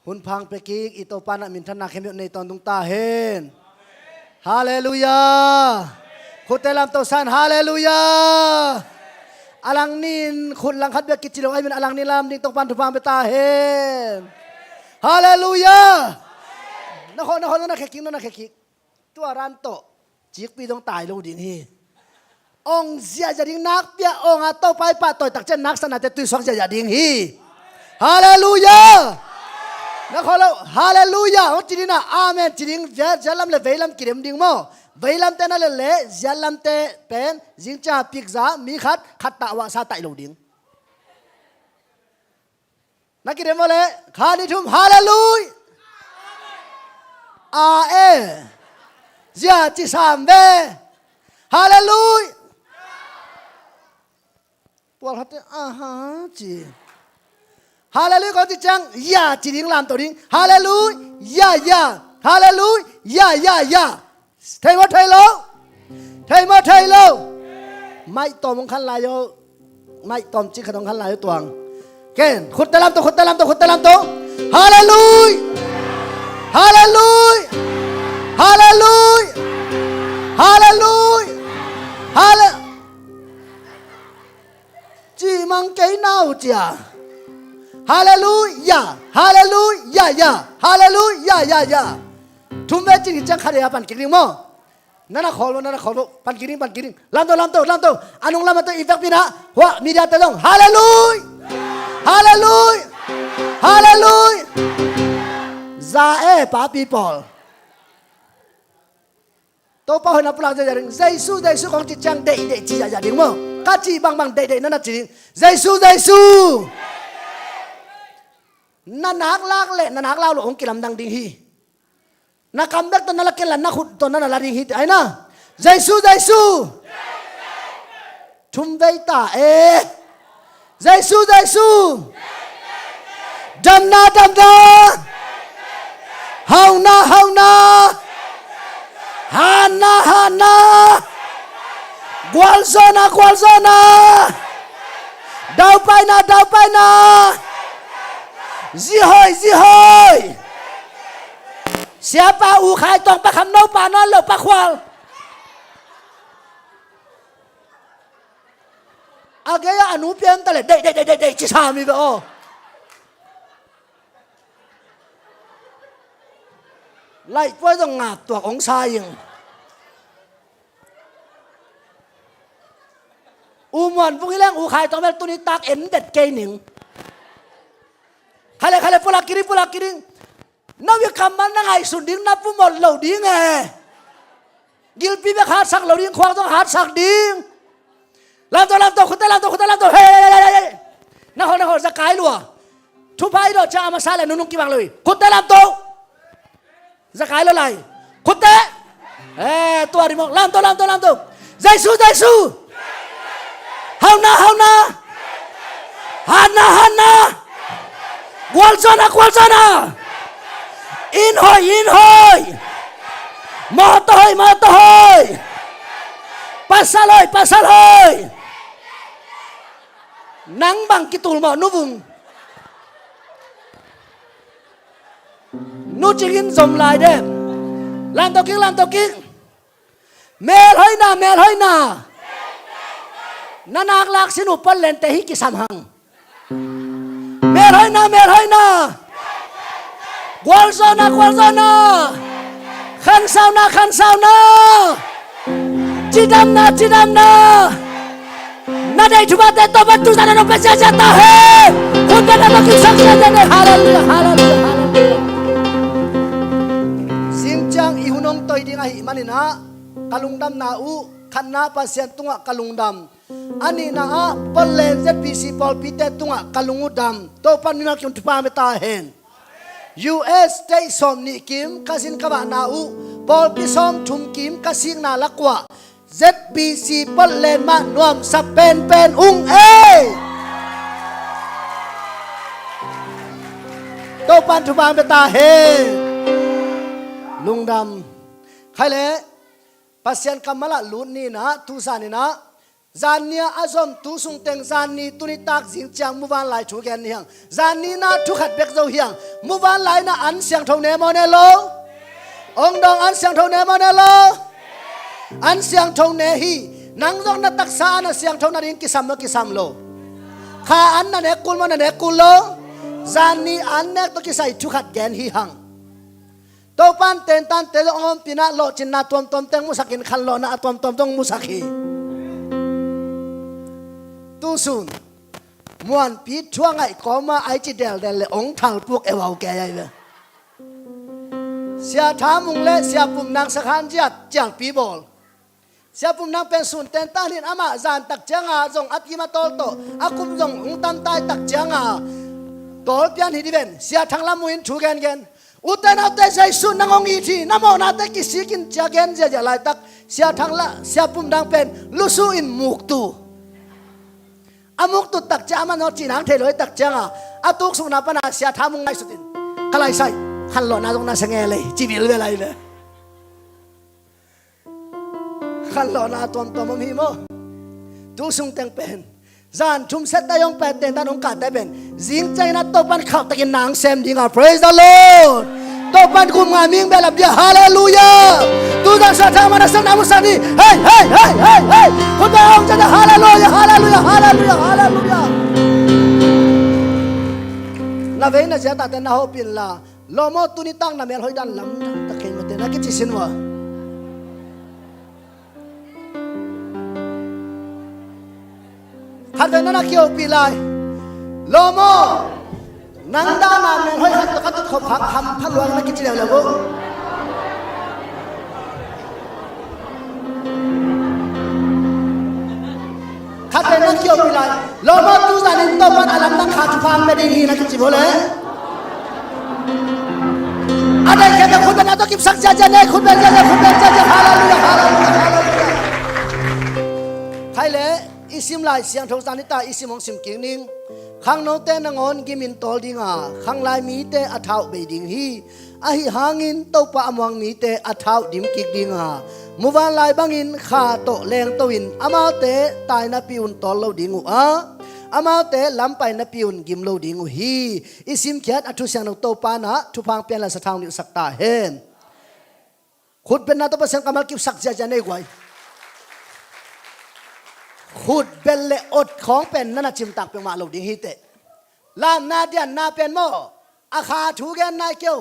hun phang pe ki i to pa na min thana khem nei ton tung ta hen hallelujah khotelam to san hallelujah alang nin khun lang khat be ki chilong ai min alang ni lam ding tong pan thu phang pe ta hen hallelujah na khon na kheking na kheking tua ran to chik pi dong tai lo ding hi ong zia ja ding nak pia ong a to pai pa toy tak chen nak sana te tu sok ja ding hi hallelujah na kholo hallelujah ho chidina amen chiding jalam le veilam kirem ding mo veilam te na le jalam te pen jingcha pikza mi khat ta wa sa tai lo ding na kirem mo le khani thum hallelujah a e zia chi sam ve hallelujah Paul hat aha chi hallelujah có tiếng chăng ya chỉ tiếng làm tổ tiếng hallelujah ya hallelujah ya thầy mất thầy lâu mai tòm khăn lại yo mai tòm chỉ khăn khăn lại yo tuang kén khut tay làm tổ hallelujah hallelujah hallelujah hallelujah hallelujah chỉ mang cái nào chả hallelujah hallelujah ya hallelujah ya thum ve ching chang khare ya pan kiring mo nana kholo pan kiring lam to anung lam to effect pina wa media ta dong hallelujah hallelujah hallelujah za e pa people to pa hona pulang ja ring Jesus kong chi chang dei chi ja ding mo ka chi bang dei nana chi Jesus nanak lak le nanak lao lo ong kilam dang ding hi na comeback to nalak kelan na khut to na la ding hi ai na Jesus thum vei ta e Jesus dam na hau na hana gwal zona dau pai na Zihoi siapa u khai tong pa kham no pa no lo pa khwal agaya anu pian ta le dei chi sa mi o lai poi dong ngap tua ong sa yin u mon pung ilang u khai tong mel tu ni tak en det ke ning khale pula kiring nawi kaman na ngai sunding na pumol lo ding gil pi be khat sak lo ding khwang tong hat sak ding lam to khuta hey na ho za kai lua thu pai do cha ma sa le nunung ki bang loi khuta lam to za kai lo lai khuta tua ri mo lam to Jesus hau na hana gwal zona in hoi mo to hoi pasal hoi nang bang kitul mo nuvung nu chingin zom lai dem lam to king mel hoi na nanak lak sinu pal len te hi ki samhang mel hoi na gwal zona khan sao na chidam na na dai thuba te to ba tu sana no pe cha ta he khun ta na ki sang sa ne hallelujah simchang ihunong toy ding ai manina kalungdam na u khanna pasien tunga kalungdam ani na a polen ZPC pol pite tunga kalungudam to panina kyun thupa me ta hen US stay som ni kim kasin kaba na u pol pi som thum kim kasing na lakwa ZPC polen ma nuam sa pen ung to pan thupa me ta hen lungdam khai le pasien kamala lun ni na tu sa ni na จานเนียอาซอมตุสุงเต็งจานนี้ตุนิตักจิงจังมุวันไลทุกแกนเฮียงจานนี้น่าทุกขัดเบกเจ้าเฮียงมุวันไลน่าอันเสียงทงเนมอเนโลองดองอันเสียงทงเนมอเนโลอันเสียงทงเนฮีนังจงนัตักษาอันเสียงทงนาดินกิสัมกิสัมโลข้าอันนั่นเอกุลมันนั่นเอกุลโลจานนี้อันเนกตุกิใส่ทุกขัดแกนฮีหังตัวปันเต็นตันเตลองปีน่าโลจินนาตวมตวมเต็งมุสักินขันโลน่าตวมตวมตงมุสักีตู้ซุนมวนปีช่วงไอ้ก็มาไอจิเดลเดลเลยองทางพวกเอวเอาแกใหญ่เลยเสียถามุงเล่เสียปุ่มนางสักขันจัดจังปีบอลเสียปุ่มนางเป็นศูนย์เต็นตันหินอามาจานตักเจ้างาจงอัติมาโตโตอากุมจงอุตันตายตักเจ้างาโตเปียนหิดิเวนเสียทางละมุนถูกแกนอุตนาเตใจสุนงอีทีน้ำมอนาเตกิสิกินจากเกนเจจะลายตักเสียทางละเสียปุ่มดังเป็นลุสูอินมุกตูอามุกตุตักจามันเอาจีนังเทลอยตักจังอาตุกสุนับนาเสียทามุงไงสุดินกลายใส่ขันหล่อนาตรงนั้นสังเกตเลยจีบิลเวลัยเลยขันหล่อนาตัวมันมีมั้งตุกสุงเต็งเป็นจานทุ่มเซตได้ยองเป็นเต็นตันองกัดได้เป็นจิงใจนัดตัวปันขับตะกินนางเซมดิงอ่ะ praise the Lord ตัวปันกุมงามิงเบลับเดียฮาเลลูยาตุจังสัตย์มันสันนามุสันนี่เฮ้ยเฮ้ยเฮ้ยเฮ้ยเฮ้ยคุณไปองจะฮาเลลูยาฮาเลลูยาฮาเลลูยาฮาเลลูยานาเวน่ะจะตัดนาฮอปินลาโลโมตุนิตังนาเมลหอยดันลำตะเคียนมาเตนักกิจสินวะขัดเป็นนักเกี่ยวปีลายโลโมนังดานาเมลหอยขัดขัดขบหักทำพันลวงนักกิจเดียวเลยบุขัดเป็นนักเกี่ยวปีลายโลโมตุสันินโตมันอาลัมนักขาดฟังไม่ได้ฮีนักกิจบุเลยอะไรแค่เป็นคนเป็นนักกิจสักจะเนี่ยคุณเป็นจะคุณเป็นจะฮาเลลูยาฮาเลลูยาฮาเลลูยาใครเลยอิสิมลายเสียงทงสานิตาอิสิมของสิมกิ่งนิ่งข้างโนเตนงอนกิมินตอลดิงาข้างลายมีเตอัฐาวเบดิงฮีอาหิหางินโตปะอมวังมีเตอัฐาวดิมกิกดิงามุวันลายบังอินขาโตแรงโตวินอามาเตตายนาปิอุนตอลโลดิงูอามาเตลำไปนาปิอุนกิมโลดิงูฮีอิสิมเขียดอัทุเสียงนโตปานะทุพังเปลี่ยนละสะทางนิสักตาเฮนขุดเป็นนาตปะเสียงกำลังกิบสักจะในไว้ขุดเป็นเละอดของเป็นนั่นจิมตักเป็นมาโลดิฮิเตลามนาเดียนนาเป็นโมอาคาถูกแกนนายเกียว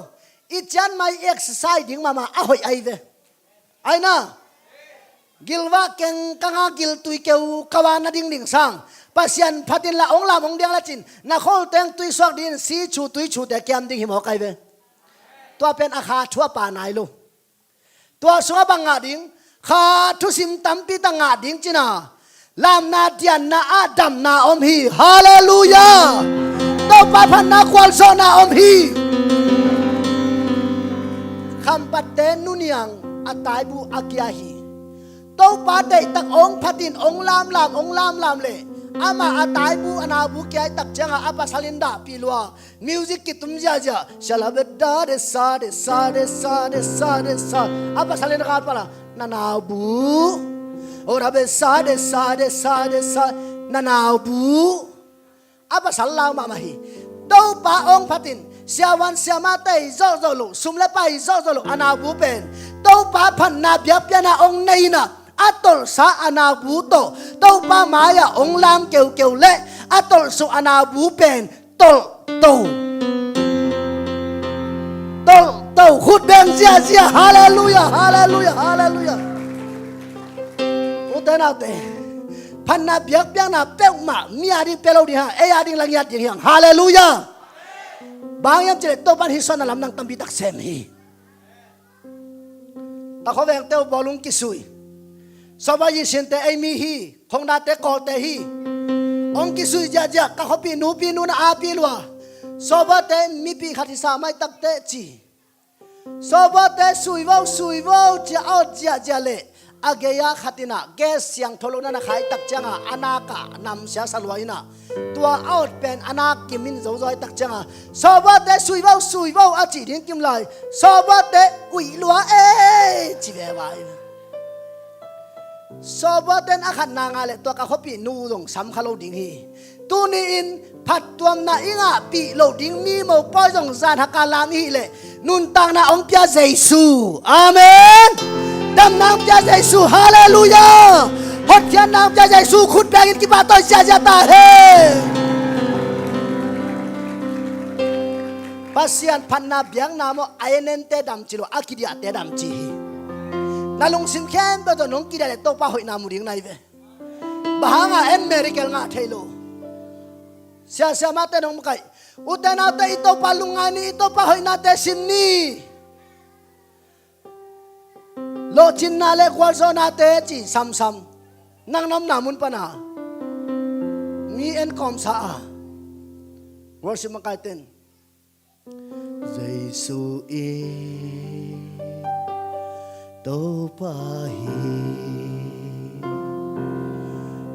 อีจันไม่เอ็กซ์ไซด์ดิ้งมาอ้อยไอเดไอนะกิลว่าเก่งกังกิลตุยเกียวกวานาดิ้งดิ้งสังปัสยันพัดินละองลามองเดียงละจินนาโคลเตงตุยสวกดินสีชูตุยชูแต่แกมดิ้งหิมหอกไอเวตัวเป็นอาคาทั่วป่านายลูตัวสัวบังงาดิ้งขาทุสิมตั้มปีตังงาดิ้งจินาลามนาเดียนนาอาดัมนาอมฮีฮาเลลูยาตัวปาพันนาควอลโซนาอมฮีคำปัดเตนุนยังอัตายบูอากิยาฮีตัวปาเตตักองพัดินองลามลามองลามลามเลอามาอัตายบูอนาบูกิยตักจังอาปัสลินดาปิลัวมิวสิกกิตุมจ้าจ้าชลาเบดาเดซาเดซาเดซาเดซาเดซาอาปัสลินดาปะละนานาบูOra besade sade sade sade nanabu apa salau mamahi do pa ong patin siawan siamate zo zo lu sumle pai zo zo lu anabu pen do pa phan na bia pia na ong nei na atol sa anabu to pa maya ong lam keu keu le atol su anabu pen tol to khut ben sia sia hallelujah hallelujah hallelujah tên nào thế, phần nào biết nào béo mà mía đi béo đi ha, ai đi lang nhát đi hàng, hallelujah. Bang yang jadi tu pan hison dalam nang tambi tak semhi. Tak kau yang teu bolong kisui, sobat yisin te emi hi, kong na te kol te hi, ong kisui jaja, kau pinu na api luah, sobat te mipi hati samai tak te ci, sobat te suiwau jaja le. Agaya khatina gas yang tholona na khai tak changa anaka nam sia salwaina tua out pen anak kimin zoi tak changa sobate suiwau achi ding kim lai sobate ui lua e chi ve wai โซบเตนอาขันนางาเลตัวกะขปีนูลงสำคาโลดิงฮีตูนีอินผัดตัวนาอิงะปีโลดิงมีโมปอยจงซานฮักกาลามฮีเลนุนตังนาองค์พระเยซูอาเมนดำนางพระเยซูฮาเลลูยาฮอดยันนางพระเยซูขุดแบกินกิบาตอยเจตาเฮPasian panna biang namo ayenente dam chilo akidia te dam chi nalung sim khem to nong kidia le to pa hoi na muring nai ve bahanga en miracle nga thailo sia sia ma te nong kai utana te ito palungani ito pa hoi na te simni lo chin na le kwal zo na te chi sam sam nang nam namun pa na mi en kom sa worship ma kai ten Giêsu tô pahi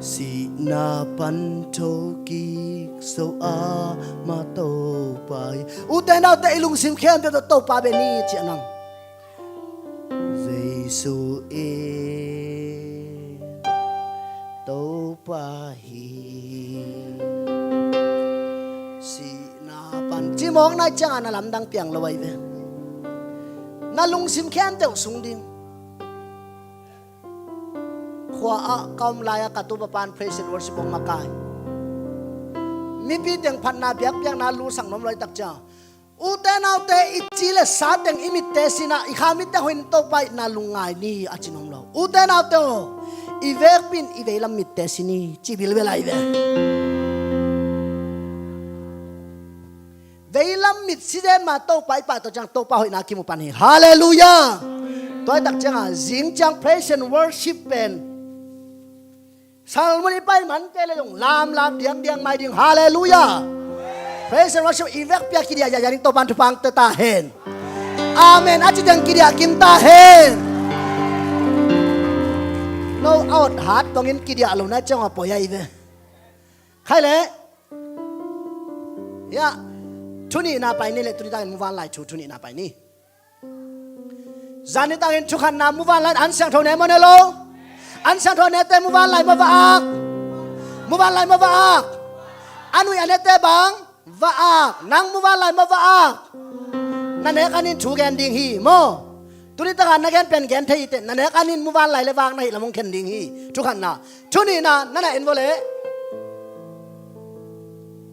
si na pan toki so a ma tô pahi uten nào te ilung sim khem te to pa be ni chi anang Giêsu tô pahi chỉ mong nay chẳng anh làm đăng tiếng lời về, na lung sim khen đều sung đinh, khoa kaum laya katu papan praise and worship ông makai, mi pi tiếng phan na biak biak na lu sang nom loi tak cha, ute na ute ichile sa tiếng imite sina ikhamit te hoin to pai na lungai ni achinom lo, ute na ute ivek pin ivelam mitte sini chibil belai ve. Veilam mit siden ma to pai pa to chang to pa hoi na ki mu pan hi hallelujah toy tak chang jing chang praise and worship pen salmoni pai man te le long lam lam diang diang mai ding hallelujah praise and worship ivek pia ki dia ya ring to ban tu pang te ta hen amen achi dang ki dia kim ta hen no out hat tong in ki dia lo na chang po ya ive khai le yaทุนี่นาไปนี่เลยทุนี่ตั้งมุวันไล่ชูทุนี่นาไปนี่จานี่ตั้งชุขันนามุวันไล่อันเสียงโทเนมเนโลอันเสียงโทเนเตมุวันไล่มาว่าอักมุวันไล่มาว่าอักอันวิอันเนเตบังว่าอักนางมุวันไล่มาว่าอักนั่นเองอันนี้ชูแกนดิ่งฮีโมทุนี่ตั้งนักแกนเป็นแกนเทยเตนั่นเองอันนี้มุวันไล่เลวางในละมงแกนดิ่งฮีชุขันนาทุนี่นานั่นเองโวเล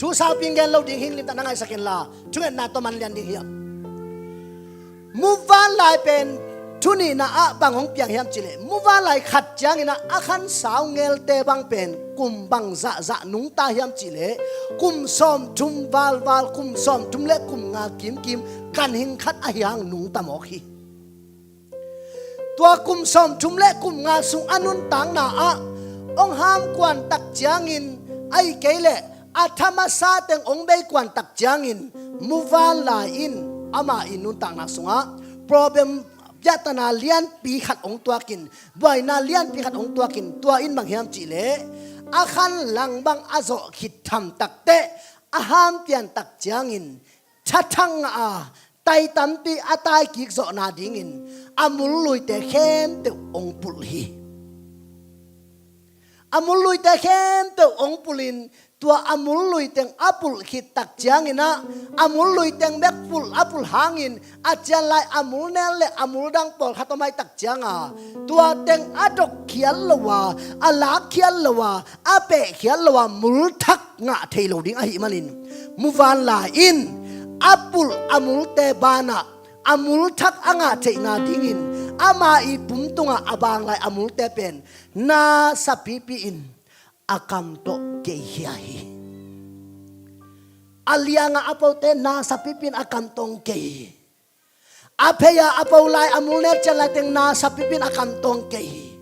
ชูสาวพิงเกนเราดิ่งหินลิมตานังไงสักเกนลาช่วยนาตัวมันเลียนดิ่งเฮียมูฟานไลเป็นทุนี่นาอะบางของเปียงเฮียมจิเลมูฟานไลขัดจางอินะอาคันสาวเงลเตบังเป็นกุมบังจะนุงตาเฮียมจิเลกุมซอมจุมวาลกุมซอมจุมเล็กกุมงากิมกันหิงคัดอายังนุงตามอกฮีตัวกุมซอมจุมเล็กกุมงาสุงอนุนตังนาอะองห้ามกวนตักจางอินไอเกเลอาธรรมศาสตร์แต่งองค์ใบกวนตักจางอินมูวาลาอินอามาอินุนต่างนักสงฆ์ problem ยะตนาเลียนปีขัดองตัวกินบ่อยนาเลียนปีขัดองตัวกินตัวอินบางเฮียมจิเลอาคันหลังบางอาโซขิดทำตักเตะอาหามเปลี่ยนตักจางอินชัดทั้งไตตัมปีอาตายกิกโซนาดิงินอามุลลุยแต่เข้มเตองปุลฮีอามุลลุยแต่เข้มเตองปุลินตัวอามุลลุยเต็งอัปุลขิดตักจางอินะอามุลลุยเต็งแบกปุลอัปุลหางอินอาจารย์ไลอามุลเนลเลอามุลดังปอลขัดไม่ตักจางตัวเต็งอาดกเขียนละว่าอาลาเขียนละว่าอาเปะเขียนละว่ามุลทักงะเทโลดิงอหิมันินมูฟานลาอินอัปุลอามุลเตบานะอามุลทักอ่างะเทงาดิงินอามาอีปุ่มตุงอาบางไลอามุลเตเป็นนาสับปีอินakam to kehiahi alianga apote na sapipin akam tong kehi apeya apaulai amulner chalateng na sapipin akam tong kehi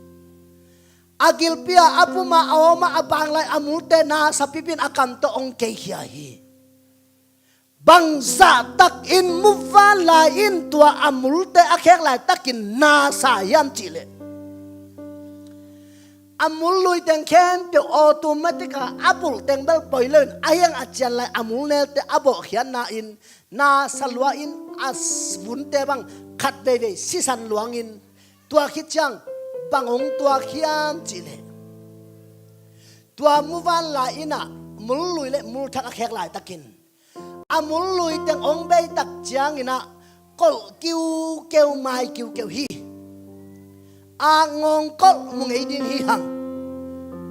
agilpia apuma awama abanglai amulte na sapipin akam to ong kehiahi bangza tak in muvala in tua amulte akhek lai takin na sayam chile amul lui teng khen te automatica apul teng bel poilen ayang achian lai amul nel te abo khian na in na salwa in as bun te bang khat ve ve sisan luang in tua khit chang บังองตัวขี้ยมจิเลตัวมุวันลายน่ะมุลลุยเล่มุลทักแขกลายตะกินอามุลลุยแต่องเบยตักจางอินะกอลกิวเกวไม้กิวเกวฮีอางงกอลมุงไอดิงฮีหัง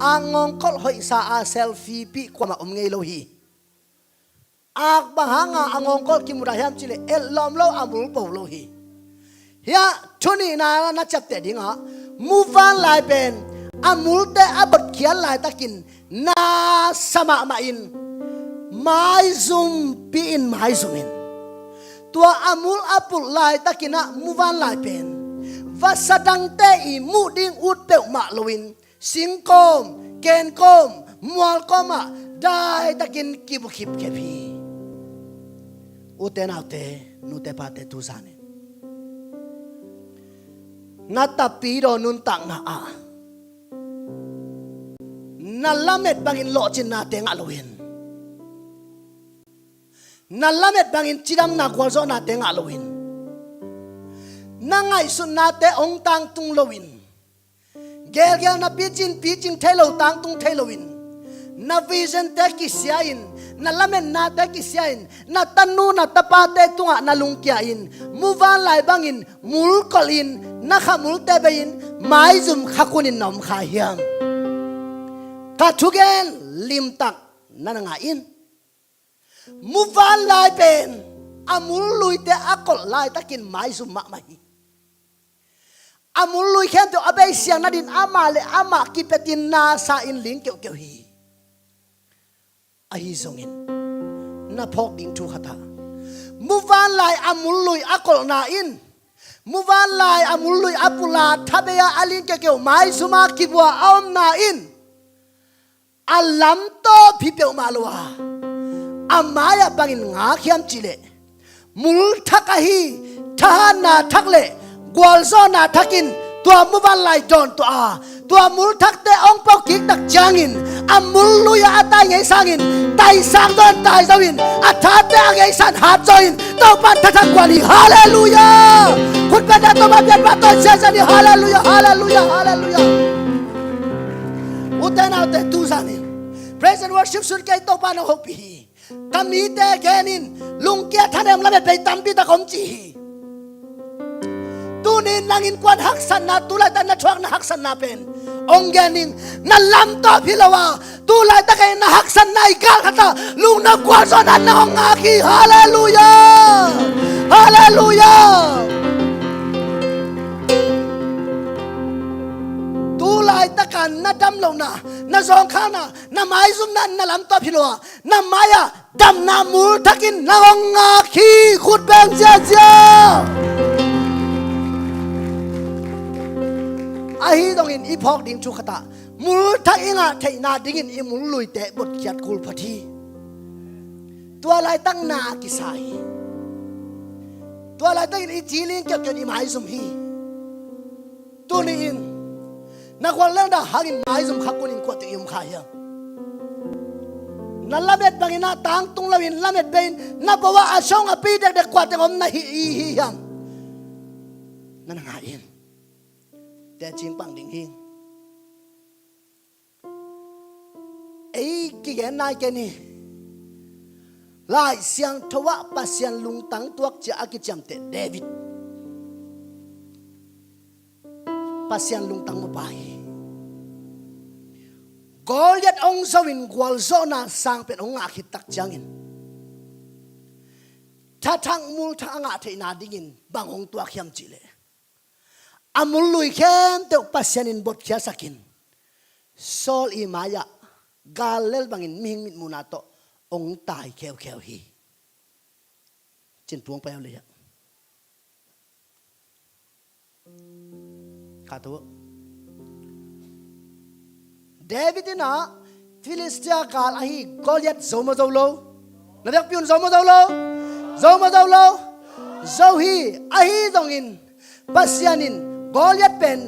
อางงกอลหอยสาอาเซลฟีปีกว่ามาไงโลฮีอากบังหางอางงกอลกิมุระยามจิเลเอลลอมโลอามุลโปโลฮีเฮียชุนีน่าจับแต่ดิ้งอ่ะมูฟันลายเป็นอามุลเตอบดเขียนลายตะกินนาสมามาอินไม้ซุมปีอินไม้ซุมอินตัวอามุลอาปุลลายตะกินะมูฟันลายเป็นวัสดังเตอีมูดิ้งอุดเปวมาลวินสิงคมเกนคมมัวลคมได้ตะกินกิบุขิบเกพีอุเตนาเตนุเตปาเตตุสานินาตาปีโรนุนตังนาอานาลาเม็ดบางอินโลจินนาเตงอลวินนาลาเม็ดบางอินจิดามนาควาโซนาเตงอลวินนางไงสุนนาเตองตังตุงลวินเกลเกลนาปีจิงเทโลตังตุงเทโลวินนาวิเซนเตกิเซียอินนาลาเม็ดนาเตกิเซียอินนาตันนูนาตาปาเตตุงะนาลุงเกียอินมูวานไลบางอินมุลกอลินนาขามุลเตเบอินไม้ซุมขากุนินนอมขาเฮียมถ้าทุกเอ็นลิมตักนั่นไงอินมูฟานลายเป็นอามุลลุยเตะกอลลายตะกินไม้สุมะไม่อามุลลุยแค่ตัวอาเบยเสียงนัดินอามาเลอามากิเปตินนาซาอินลิงเกี่ยวฮีอาฮิซงอินนาพอกดิ้งทุกขตามูฟานลายอามุลลุยกอลนาอินมูฟานลายอามุลลุยอาปุลาทับเบียอาลิงเกี่ยวไม้สุมากิบัวอมนาอินอาลัมโตพิเปอมาลัวอามายาบังอินงาขียมจิเลมุลทักฮีทหารนาทักเลกวลโซนาทักินตัวมุบันไลดอนตัวมุลทักเตองปอกิกตักจางอินอามุลลุยอาตายไงสังอินตายสังดอนตายจาวินอาทาเตอไงสันหาจอยอินตัวปันทักกวาลีฮาเลลูยาคุณเป็นตัวมาเบียดมาตัวเสียสันฮาเลลูยาฮาเลลูยาฮาเลลูยาอุตนาเตตูซานิ Praise and worship สุดแก่ตัวปานหกปีกามีเตแกนินลุงเกียท่านเอ็มละเม็ดไปตั้มปีตะคมจีตูนินนางอินกวนหักสันนาตูไลตันนาชวกนาหักสันนาเป็นองแกนินนั่นลำต่อพิลาวาตูไลตะเกนนาหักสันนาอีกาลขตาลุงนักกวนสนันนาองอาคีฮาเลลูยาฮาเลลูยาตูไลตะกันนาดำลงนาซองข้านาไม้ซุมนั้นนาลำต่อพิลาวานาไม้อะดำนามูลทักินนาองอาคีขุดแบงเจ้าอาฮีตรงอินอีพอกดิ้งชุขตามุลทักอิงาเทนาดิ้งอินอีมุลลุยเตะบทเขียดกุลพทีตัวอะไรตั้งนากิสายตัวอะไรตั้งอินอีจีลิงเกี่ยวกับอิหมายสมฮีตัวนี้อินนักวันเล่นด่าหาอินหมายสมขักกุลินกวดติอิมขายนั่นละเม็ดบางอินาตังตุงละวินละเม็ดเบนนับว่าอาช่องอปีเด็กกวาดแต่ผมน่ะฮียัมนั่นหาอินแต่จริงปังดิ่งหิงไอ้กิเกนนายแกนี่ลายเสียงทว่าปัสยันลุงตังตัวจะอากิจำเตเดวิดปัสยันลุงตังมาไปกอลยัดองสวินกวลโซนาสังเป็นองอาคิตักจังอินถ้าทางมูลทางอาเทนาดิ่งบางองตัวเข้มจิเลอามุลลุยเข้มเตอปัสยันินบทเขียสักินโซลอีมายะกาเลลบังอินมิงมิดมูนาโตองตายแควฮีจินพวงไปเอาเลยอะข้าตัวเดวิดนะฟิลิสเตียกาลอาฮีกอลยัดโซมาโซโลนักเรียนพิวน์โซมาโซโลโซฮีอาฮีตรงอินปัสยันินกอลยัดเป็น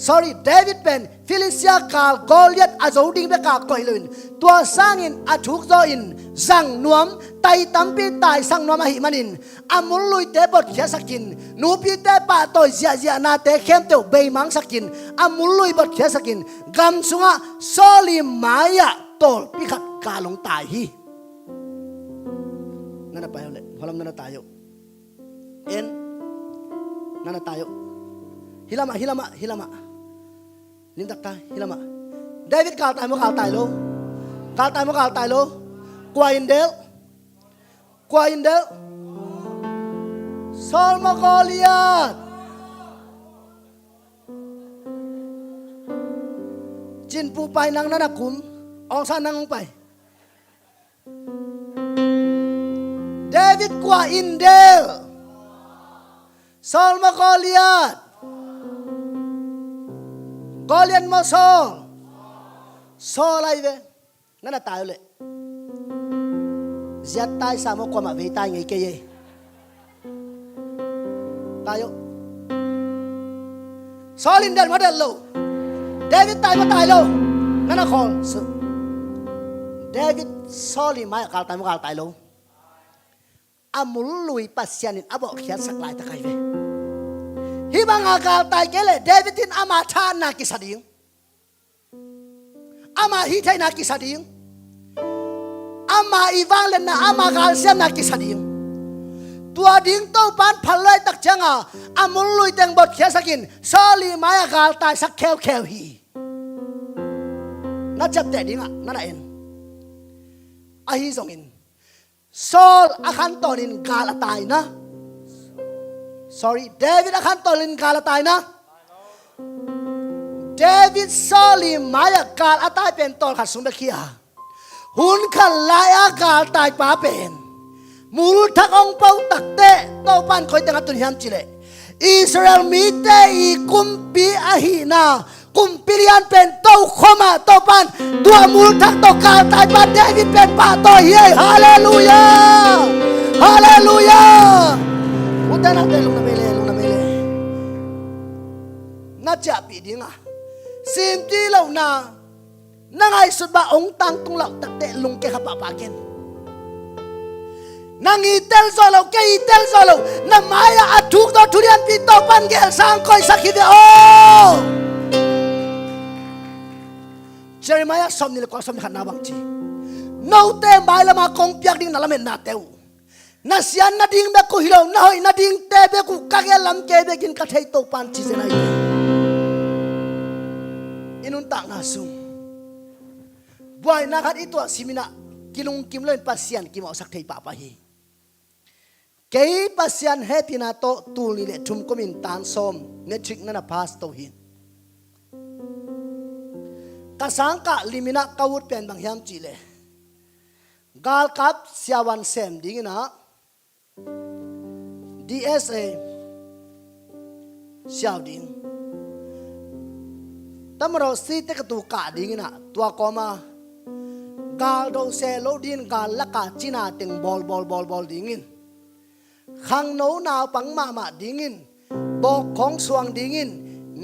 sorry David เป็นฟิลิสเตียกาลกอลิยัตอาโจดิงเบกาก่อยลุนตัวสร้างอินอาทุกโจอินสังนวมไตตั้มปีตายสังนวมหิมันินอามุลลุยเตบดเขียสักินนูปีเตปะตัวเจียนาเตเข้มเตวเบยมังสักินอามุลลุยบดเขียสักินกำสุงะโซลิมายะตอลพิขัดกาลงตายฮีนั่นน่ะไปเอาเลยพอลำนั่นน่ะตายอยู่เอ็นนั่นน่ะตายอยู่ฮิลามะลิมตักตายฮิลามะเดวิดกาลตายมั้งกาลตายโลกาลตายมั้งกาลตายโลกวาอินเดลซอลมากอลิยัตจินปูไปนางนั่นน่ะคุมองซานั่งลงไปเดวิดกว่าอินเดลซอลมากอลิยัตกอลิยัตมาซอลอะไรเว้ยนั่นน่ะตายเลยจัดตายสามคนมาเวทายไงเกย์ตายอยู่ซอลอินเดลมาเดลโลเดวิดตายมาตายโลนั่นน่ะคนเดวิดซอลิมายกาลตายมากาลตายโลอามุลลุยปัสยานินอาบอกเขียนสักลายตะไคร้เวฮิบังอากาลตายเกเลเดวิดินอามาทานนากิสดิงอามาฮิไทนากิสดิงอามาอีวางเลนนาอามากาลเซียนนากิสดิงตัวดิ้งโตปันพันเลยตักจังอามุลลุยเต็งบทเขียนสักินซอลีมายกาลตายสักแควฮีน่าจับแต่ดิ้งนั่นเองอาฮิซงอินซอลอาคันตอนินกาลตายนะ sorry เดวิดอาคันตอนินกาลตายนะเดวิดซอลีมายกาลตายเป็นตอนขัดสุนทรคียหุนขันลายกาลตายป้าเป็นมูลทักองเป้าตักเตะโตปันคอยตั้งตุนยามจิเลอิสราเอลมีเตอีกุมปีอาฮีนากุมปิริยันเป็นโตขมาโตปันตัวมูลทักโตกาลตายป้าเดวิดเป็นป้าโตเฮียฮาเลลูยาอุตนาเตลุงนาเมเลน่าจะปีดิ้งสิมจีเหล่านานั่งไอ้สุดบ้าองตังตุงเหล่าตักเตะลุงแกขับปาเกนนั่งอีเตลโซโลแกอีเตลโซโลน้ำมายาทุกตัวทุเรียนปีโตปันเกลสังคอยสักทีเดียวเจอร์มายาสมนี่เลยก็สมขันนาบังจีโนเตมายละมากงเปียกดิ้งนั่นละเม็ดนาเตวนาเสียนนาดิ้งเบกุฮิโลนาหอยนาดิ้งเตเบกุกักเอลำเกเบกินกัดให้โตปันจีเซนัยอินุนตักนาซุงบวยนักขัดอีตัวสิมินะกิลุงกิมเล่นปัสยันกิมเอาสักทีป่าไปฮีเกย์ปัสยันเฮปินาโตตูลีเลทุมก็มินตานซอมเนทริกนั่นพาสโตหินกษังกะลิมินะกาวุดเป็นบางยามจีเลกาลกับเสียวันเซมดิ้งนะ DSA เสียวดิ้งตั้มเราซีเตกตูกะดิ้งนะตัวก็มากาลโดเซโลดินกาลละกาจินาเต็งบอลดิ้งินขังโนนาวปังมาดิ้งินบอกของสวงดิ้งิน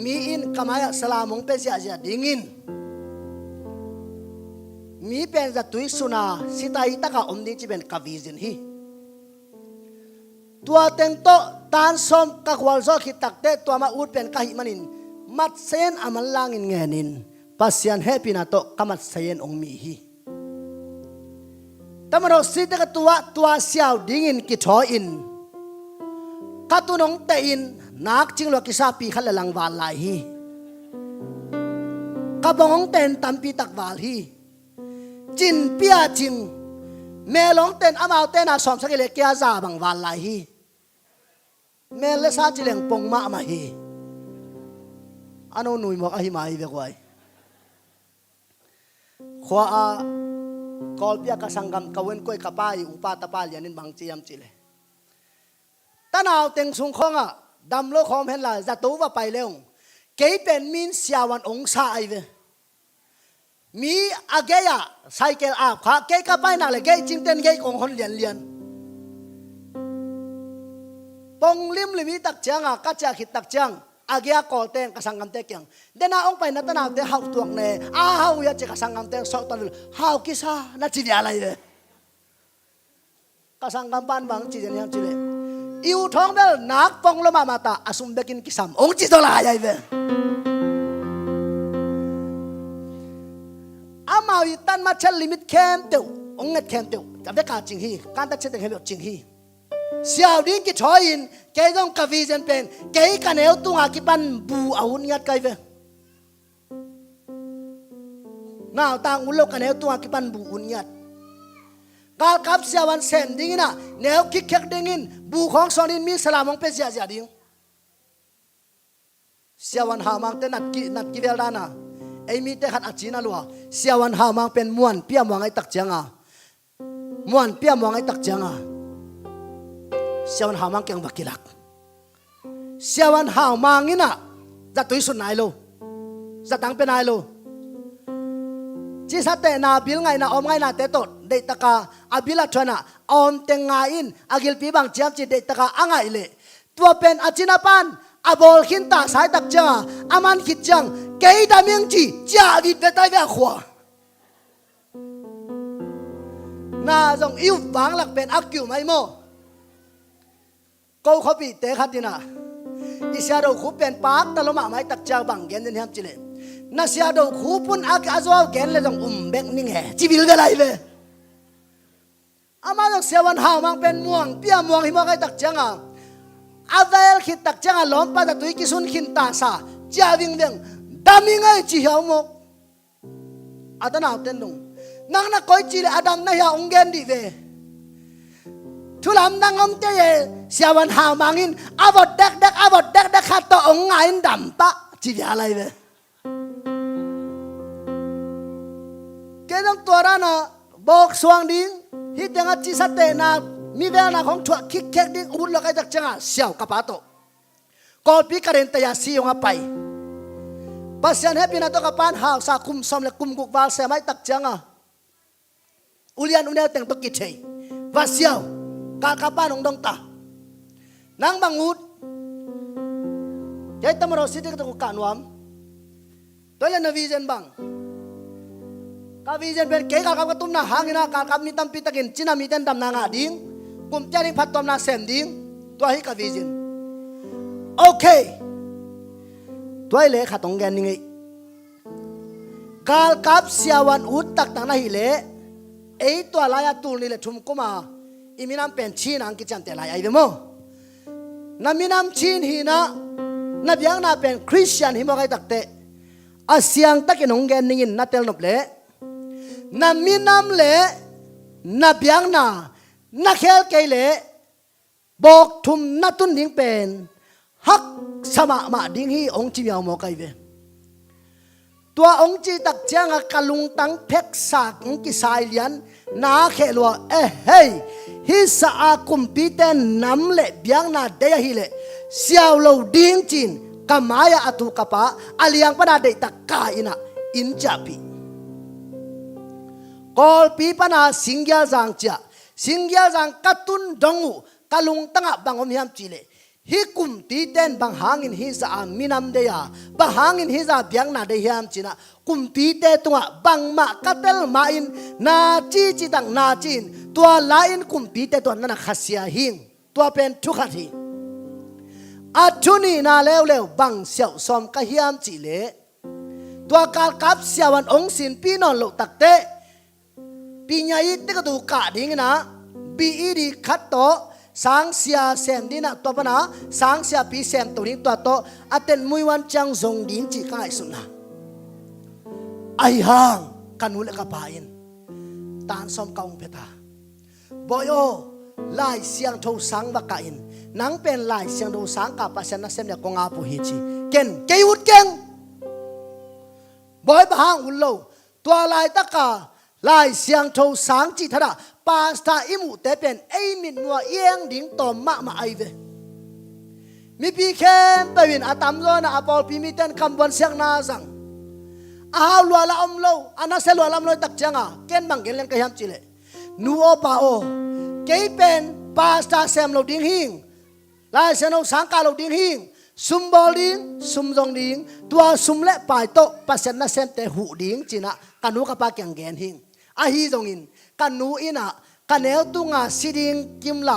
มีอินกามายสลามงเปเสียดิ้งินมีเป็นจะตุยสุนาสิตาอิตากาอมดิ้งจีเป็นกาวิจินฮีตัวเต็งโตตานสมกักวอลโซคิตักเตตัวมาอูดเป็นกะหิมันินมัดเซนอามันลางินเงนินปัสยันเฮปินาโตกามัดเซนองมีฮีแต่เมื่อสิ่งที่ตัวเสียวดิ้งกิทออินกัตุนงเตอินนักจิงโลกิซาปีขัดลังวาลายฮีกับงงเตนตัมปีตักวาลฮีจินเปียจิงเมลงเตนอามาเตนอาสอมสักเลกียซาบังวาลายฮีเมลซาจิเลงปงมามาฮีอันนู้นหนุ่ยมอกอหิมาฮีเบกไว้ขวากอลเปียกสังกัมกวนก้อยกป้ายอุปาตปาลยันินบางจียมจิเลตานาวเต็งสุงคงดำโลคอมเห็นละจะตัวว่าไปเร็วเกยเป็นมินเสียวันองศาไอเวมีอาเกียไซเคิลอาบขาเกยกป้ายนั่นเลยเกยจิงเต้นเกยของคนเลียนปงลิมลิมีตักจังกัจจาขิดตักจัง agia kolteng kasangam te kyang dena ong pai na tanaw te hau tuak ne a hau ya che kasangam te so tan hau kisa na chi ya lai de kasangam ban bang chi jen yang chi le iu thong bel nak pong lo ma ta asum bekin kisam ong chi to la ya ve amawi tan ma chel limit kem te ong nget kem te jam de ka jing hi kan ta che te he jing hi xiao đi cái chó in cái dòng cà phê dân pen cái cả nếu tung à cái ban bù áo nhát cái về nào tang ulo cả nếu tung à cái ban bù nhát gal kap xiao an sen ding na nếu kik kek ding in bù khong son in mi salam ong pe sia sia ding xiao an ha mang te nat ki vel da na ai mi te khat achina lua xiao an ha mang pen muan pia muang ai tak changa muan pia muang ai tak changa siawan hamang kyang bakilak siawan hamangina za tui sun nai lo za tang pe nai lo chi sa te na bil ngai na om ngai na te tot de taka abila thana om te nga in agil pi bang chiam chi de taka angai le tua pen achina pan abol khin ta sai tak cha aman khit chang kei da miang chi cha vit ve tai ve khwa na jong iu wang lak pen akyu mai mo câu khó bị té khát đi na, Isia đầu khú pen park ta lo mà mai tak cha bang gen den ham chile, na sia đầu khú pun ak azwa gen le dong bek ning he, chi bil ve lai ve, ama dong sewan hao mang pen muang pia muang himo kai tak changa, avel khit tak changa lom pa da tui kisun khin ta sa, cha ving veng, dami ngai chi hiao mok, adana ten dong, nang na koi chile adam na ya ungen di ve. Thu làm đang ông thế sao anh hào mangin avot dak khát to ông ngay đầm pa chỉ vậy lại vậy cái đó tua ra na bọc xoang đi hít tiếng chỉ sát tệ na mi về na không chuột kick đi uốn lại cái đặc trưng à xẻo cặp to còn bị cái tay à si ông à bay pasian happy na to kapan hào sa kum som le kum guk val se mai tak trưng à ulian unel teng to kichei và xẻo cả kapan ông đông ta nang bangut cái tâm rồi xịt cái tôi cản wam tôi là vision bang cái vision bên cái cả cái tum na hang na cả mi tam pitakin china mi ten dam na nga ding kum chari phat tom na sem ding tôi hi cái vision okay tôi le khatong gen ningi kal kap siawan ut tak tang na hi le ei to la ya tu ni le thum kuma iminam pen chin ang ki cham te lai ai mo na minam chin hi na biang na pen Christian hi mo kai takte asyang takin ong gen ningin na tel nop le na minam le na biang na khel kai le bok thum na tun ding pen hak sama ma ding hi ong chi yaw mo kai ve tua ong chi tak chang a kalung tang phek sak ong ki sai lian na khelwa hey hi sa a kumpiten nam le biang na de hi le siaw lo ding chin kamaya atu kapa aliang pada de tak ka ina in chapi kol pi pana singyal jang katun dongu kalung tanga bangom hiam chile hi kum ti ten bang hangin hi sa minam de ya bang hangin hi za biang na de hiam china kum ti te tunga bang ma katel ma in na chi dang na chin tua lain kum ti te ton na khasia hing tua pen thu khat hi achuni na lew bang siao som ka hiam chi le tua kal kap siawan ong sin pi non lo takte pi nyai te ka du ka ding na bi di khat to sang sia sem dina to pana sang sia pi sem to ring to aten muiwan chang zong din chi kai suna ai hang kanule ka pain tan som kaung peta boyo lai siang tho sang ba ka in nang pen lai siang do sang ka pa na sem ya ko nga pu hi chi ken keut ken boy ba hang ullo to lai ta ka lai siang tho sang chi thada pasta imu te pen ei min nuwa yeng ding tom ma ai ve mi pi khem pawin atam zo na apol pi mi ten kam bon siang na sang a lwa la om lo ana se lwa lam lo tak changa ken bang gen len ka yam chile nu o pa o ke pen pasta sem lo ding hing lai se no sang ka lo ding hing ซุมบอลิงซุมจงดิงตัวซุมเละปลายโตปัสนาเซนเตหูดิงจีนะกันนูกับปากยังแกนหิงอาฮีจงอินกันนูอินะกันเอวตุงาสิดิงกิมไล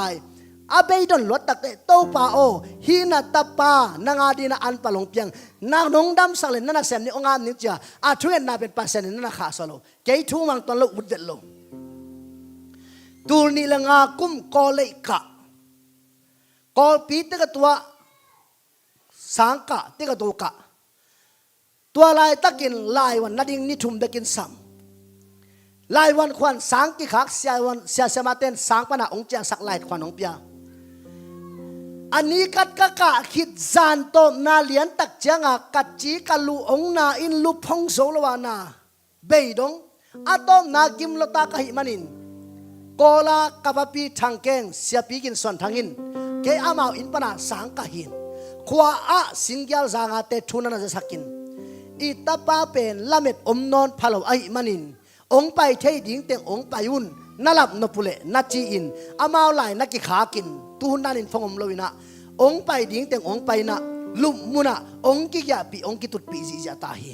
อาเบยดอนลดตักเตโตปาโอฮีนาตาปานางาดีนาอันปะลงเปียงนางนงดำสักเลนนั่นเซมนี่องามนิจจาอาทุเรนนาเป็นปัสนานั่นขาสโลเกยทูมังตอนลุอุดเดลโลตูนี่ละงากุมกอเลกะกอปีเตกตัวสังกะเตกตัวกะตัวลายตะกินลายวันนัดยิงนิทุมตะกินสัมลายวันควันสังกิขักเสียวันเสียสมาเตนสังปนาองเจียงสักลายควันองเปียอันนี้กัดกะคิดจานโตนาเลียนตักเจียงกัดจีกัลูองนาอินลุพงโซลวานาเบยดงอาตอมนากิมโลตากะหิมันินโกลากับปีทางเกงเสียปีกินส่วนทางอินเกอามาวอินปนาสังกะหินขวาอะสิงเกลจางาเตทุนันจะสักกินอิตาปาเป็นละเม็ดอมนอนพะโลไอมันินองไปเทดิ่งเต็งองไปยุนนั่ลับนปุเลนัจีอินอามาวไหลนักกิขากินตูนันินฟงอมโลวินะองไปดิ่งเต็งองไปนะลุมมุนะองกิยาปีองกิตุดปีจิจาตาฮี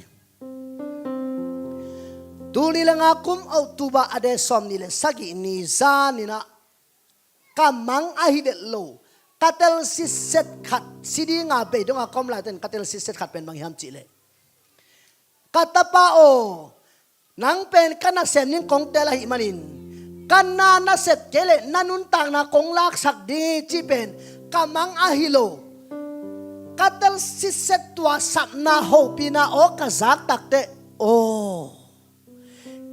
ตูนี่ละงาคุมเอาตูบาอเดสอมนี่เลสักินิซานินะกามังอาฮิเดโลกัตเตลซิเซตขัดซีดีงาเบดงาคอมลาเตนกัตเตลซิเซตขัดเป็นบางยามจิเลกัตปาโอนังเป็นกันนักเซมนิงกงเตลหิมันินกันนานาเซตเจเลนันุนต่างนากงลากสักดีจีเป็นกามังอาฮิโลกัตเตลซิเซตตัวสับนาโฮปีนาโอกะซักตักเตโอ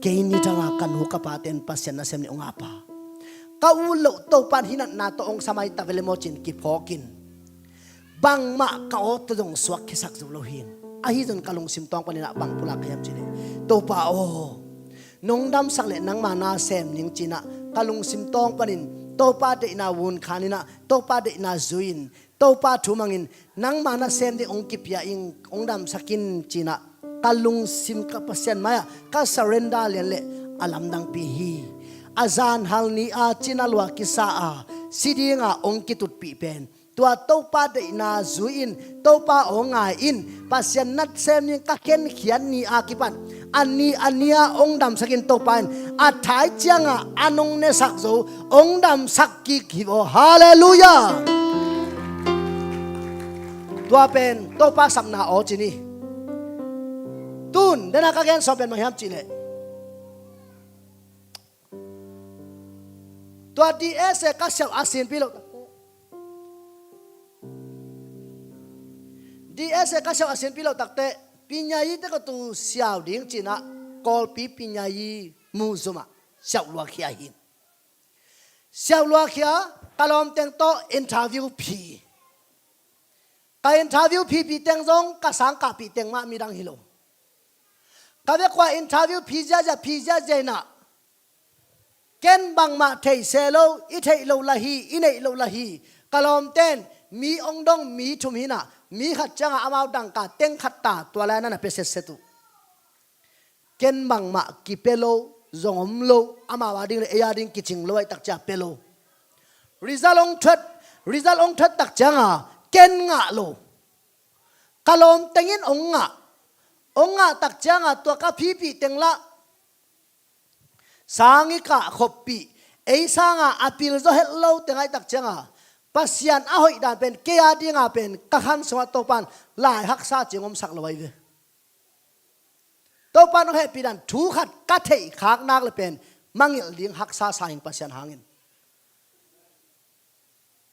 เกนิจังกันหุกปาเตนปัสยานาเซมนิองอาปากาอุลโตปันหินันนาโตองสมัยตะเวลโมจินกิพอกินบังมะกาโอตดงสวกคิสักจุโลหินอาฮิจนกาลงซิมตองปนินะบังปุลักขยามจิเลโตปาโอนงดำสักเลนังมานาเซมนิงจินะกาลงซิมตองปนินโตปาเดนาวุนขานินะโตปาเดนาซุอินโตปาทุมังอินนังมานาเซมดิองกิปยาอิงองดำสักินจินะกาลงซิมกับเซนมายกาสเรนดาเลเลอาลัมดังปีฮีอาจารย์ฮัลนีอาจินาลวากิสาอาสิดีงาองกิตุดปีเป็นตัวโตปาเดนาซุอินโตปาองไงอินปัสยานัดเซมนิกะเคนเขียนนีอากิปันอันนี้องดำสักินโตปานอาถ่ายเจียงอันองเนสักโซองดำสักกิคิโอฮาเลลูยาตัวเป็นโตปาสัมนาโอจินีตุนเดนักะเคนสอบเป็นมหามจิเลตัวดีเอสก็เสียวอาเซียนพิโลดีเอสก็เสียวอาเซียนพิโลตักเตปิญญายีเตก็ตูเสียวดิ้งจีนะกอลปีปิญญายีมูซุมาเสียวลัวขี้หินเสียวลัวขี้ตลอมเต็งโตอินทาวิวพีก็อินทาวิวพีปีเต็งซงก็สังกัดปีเต็งมามีดังฮิโลก็เรียกว่าอินทาวิวพีจะเจนะเกนบังมาเทเซโลอิเทโลลาฮีอิเนโลลาฮีกลอมเต้นมีองดงมีทุมหินะมีขัดจังอามาดังกาเต็งขัดตาตัวแรกนั่นเป็นเสตุเกนบังมากิเปโลจงอมโลอามาวาดิงเลยยาดิงกิจิงโลไอตักจ่าเปโลริซาลองทัดตักจังอาเกนงะโลกลอมเต็งองงะตักจังอาตัวกะพีปีเต็งละสังกิกะขบปีไอสังอาอภิลโซเฮลโลเต็งไอตักจังอาปัสยันอาหอยดานเป็นเกียดิงาเป็นกะขันสวัสดิ์โตปันลายหักษาจิงอมสักลอยเวโตปันน้องเฮปีดันถูขัดกะเทยขากนักเลยเป็นมังเงลิงหักษาสายปัสยันหางิน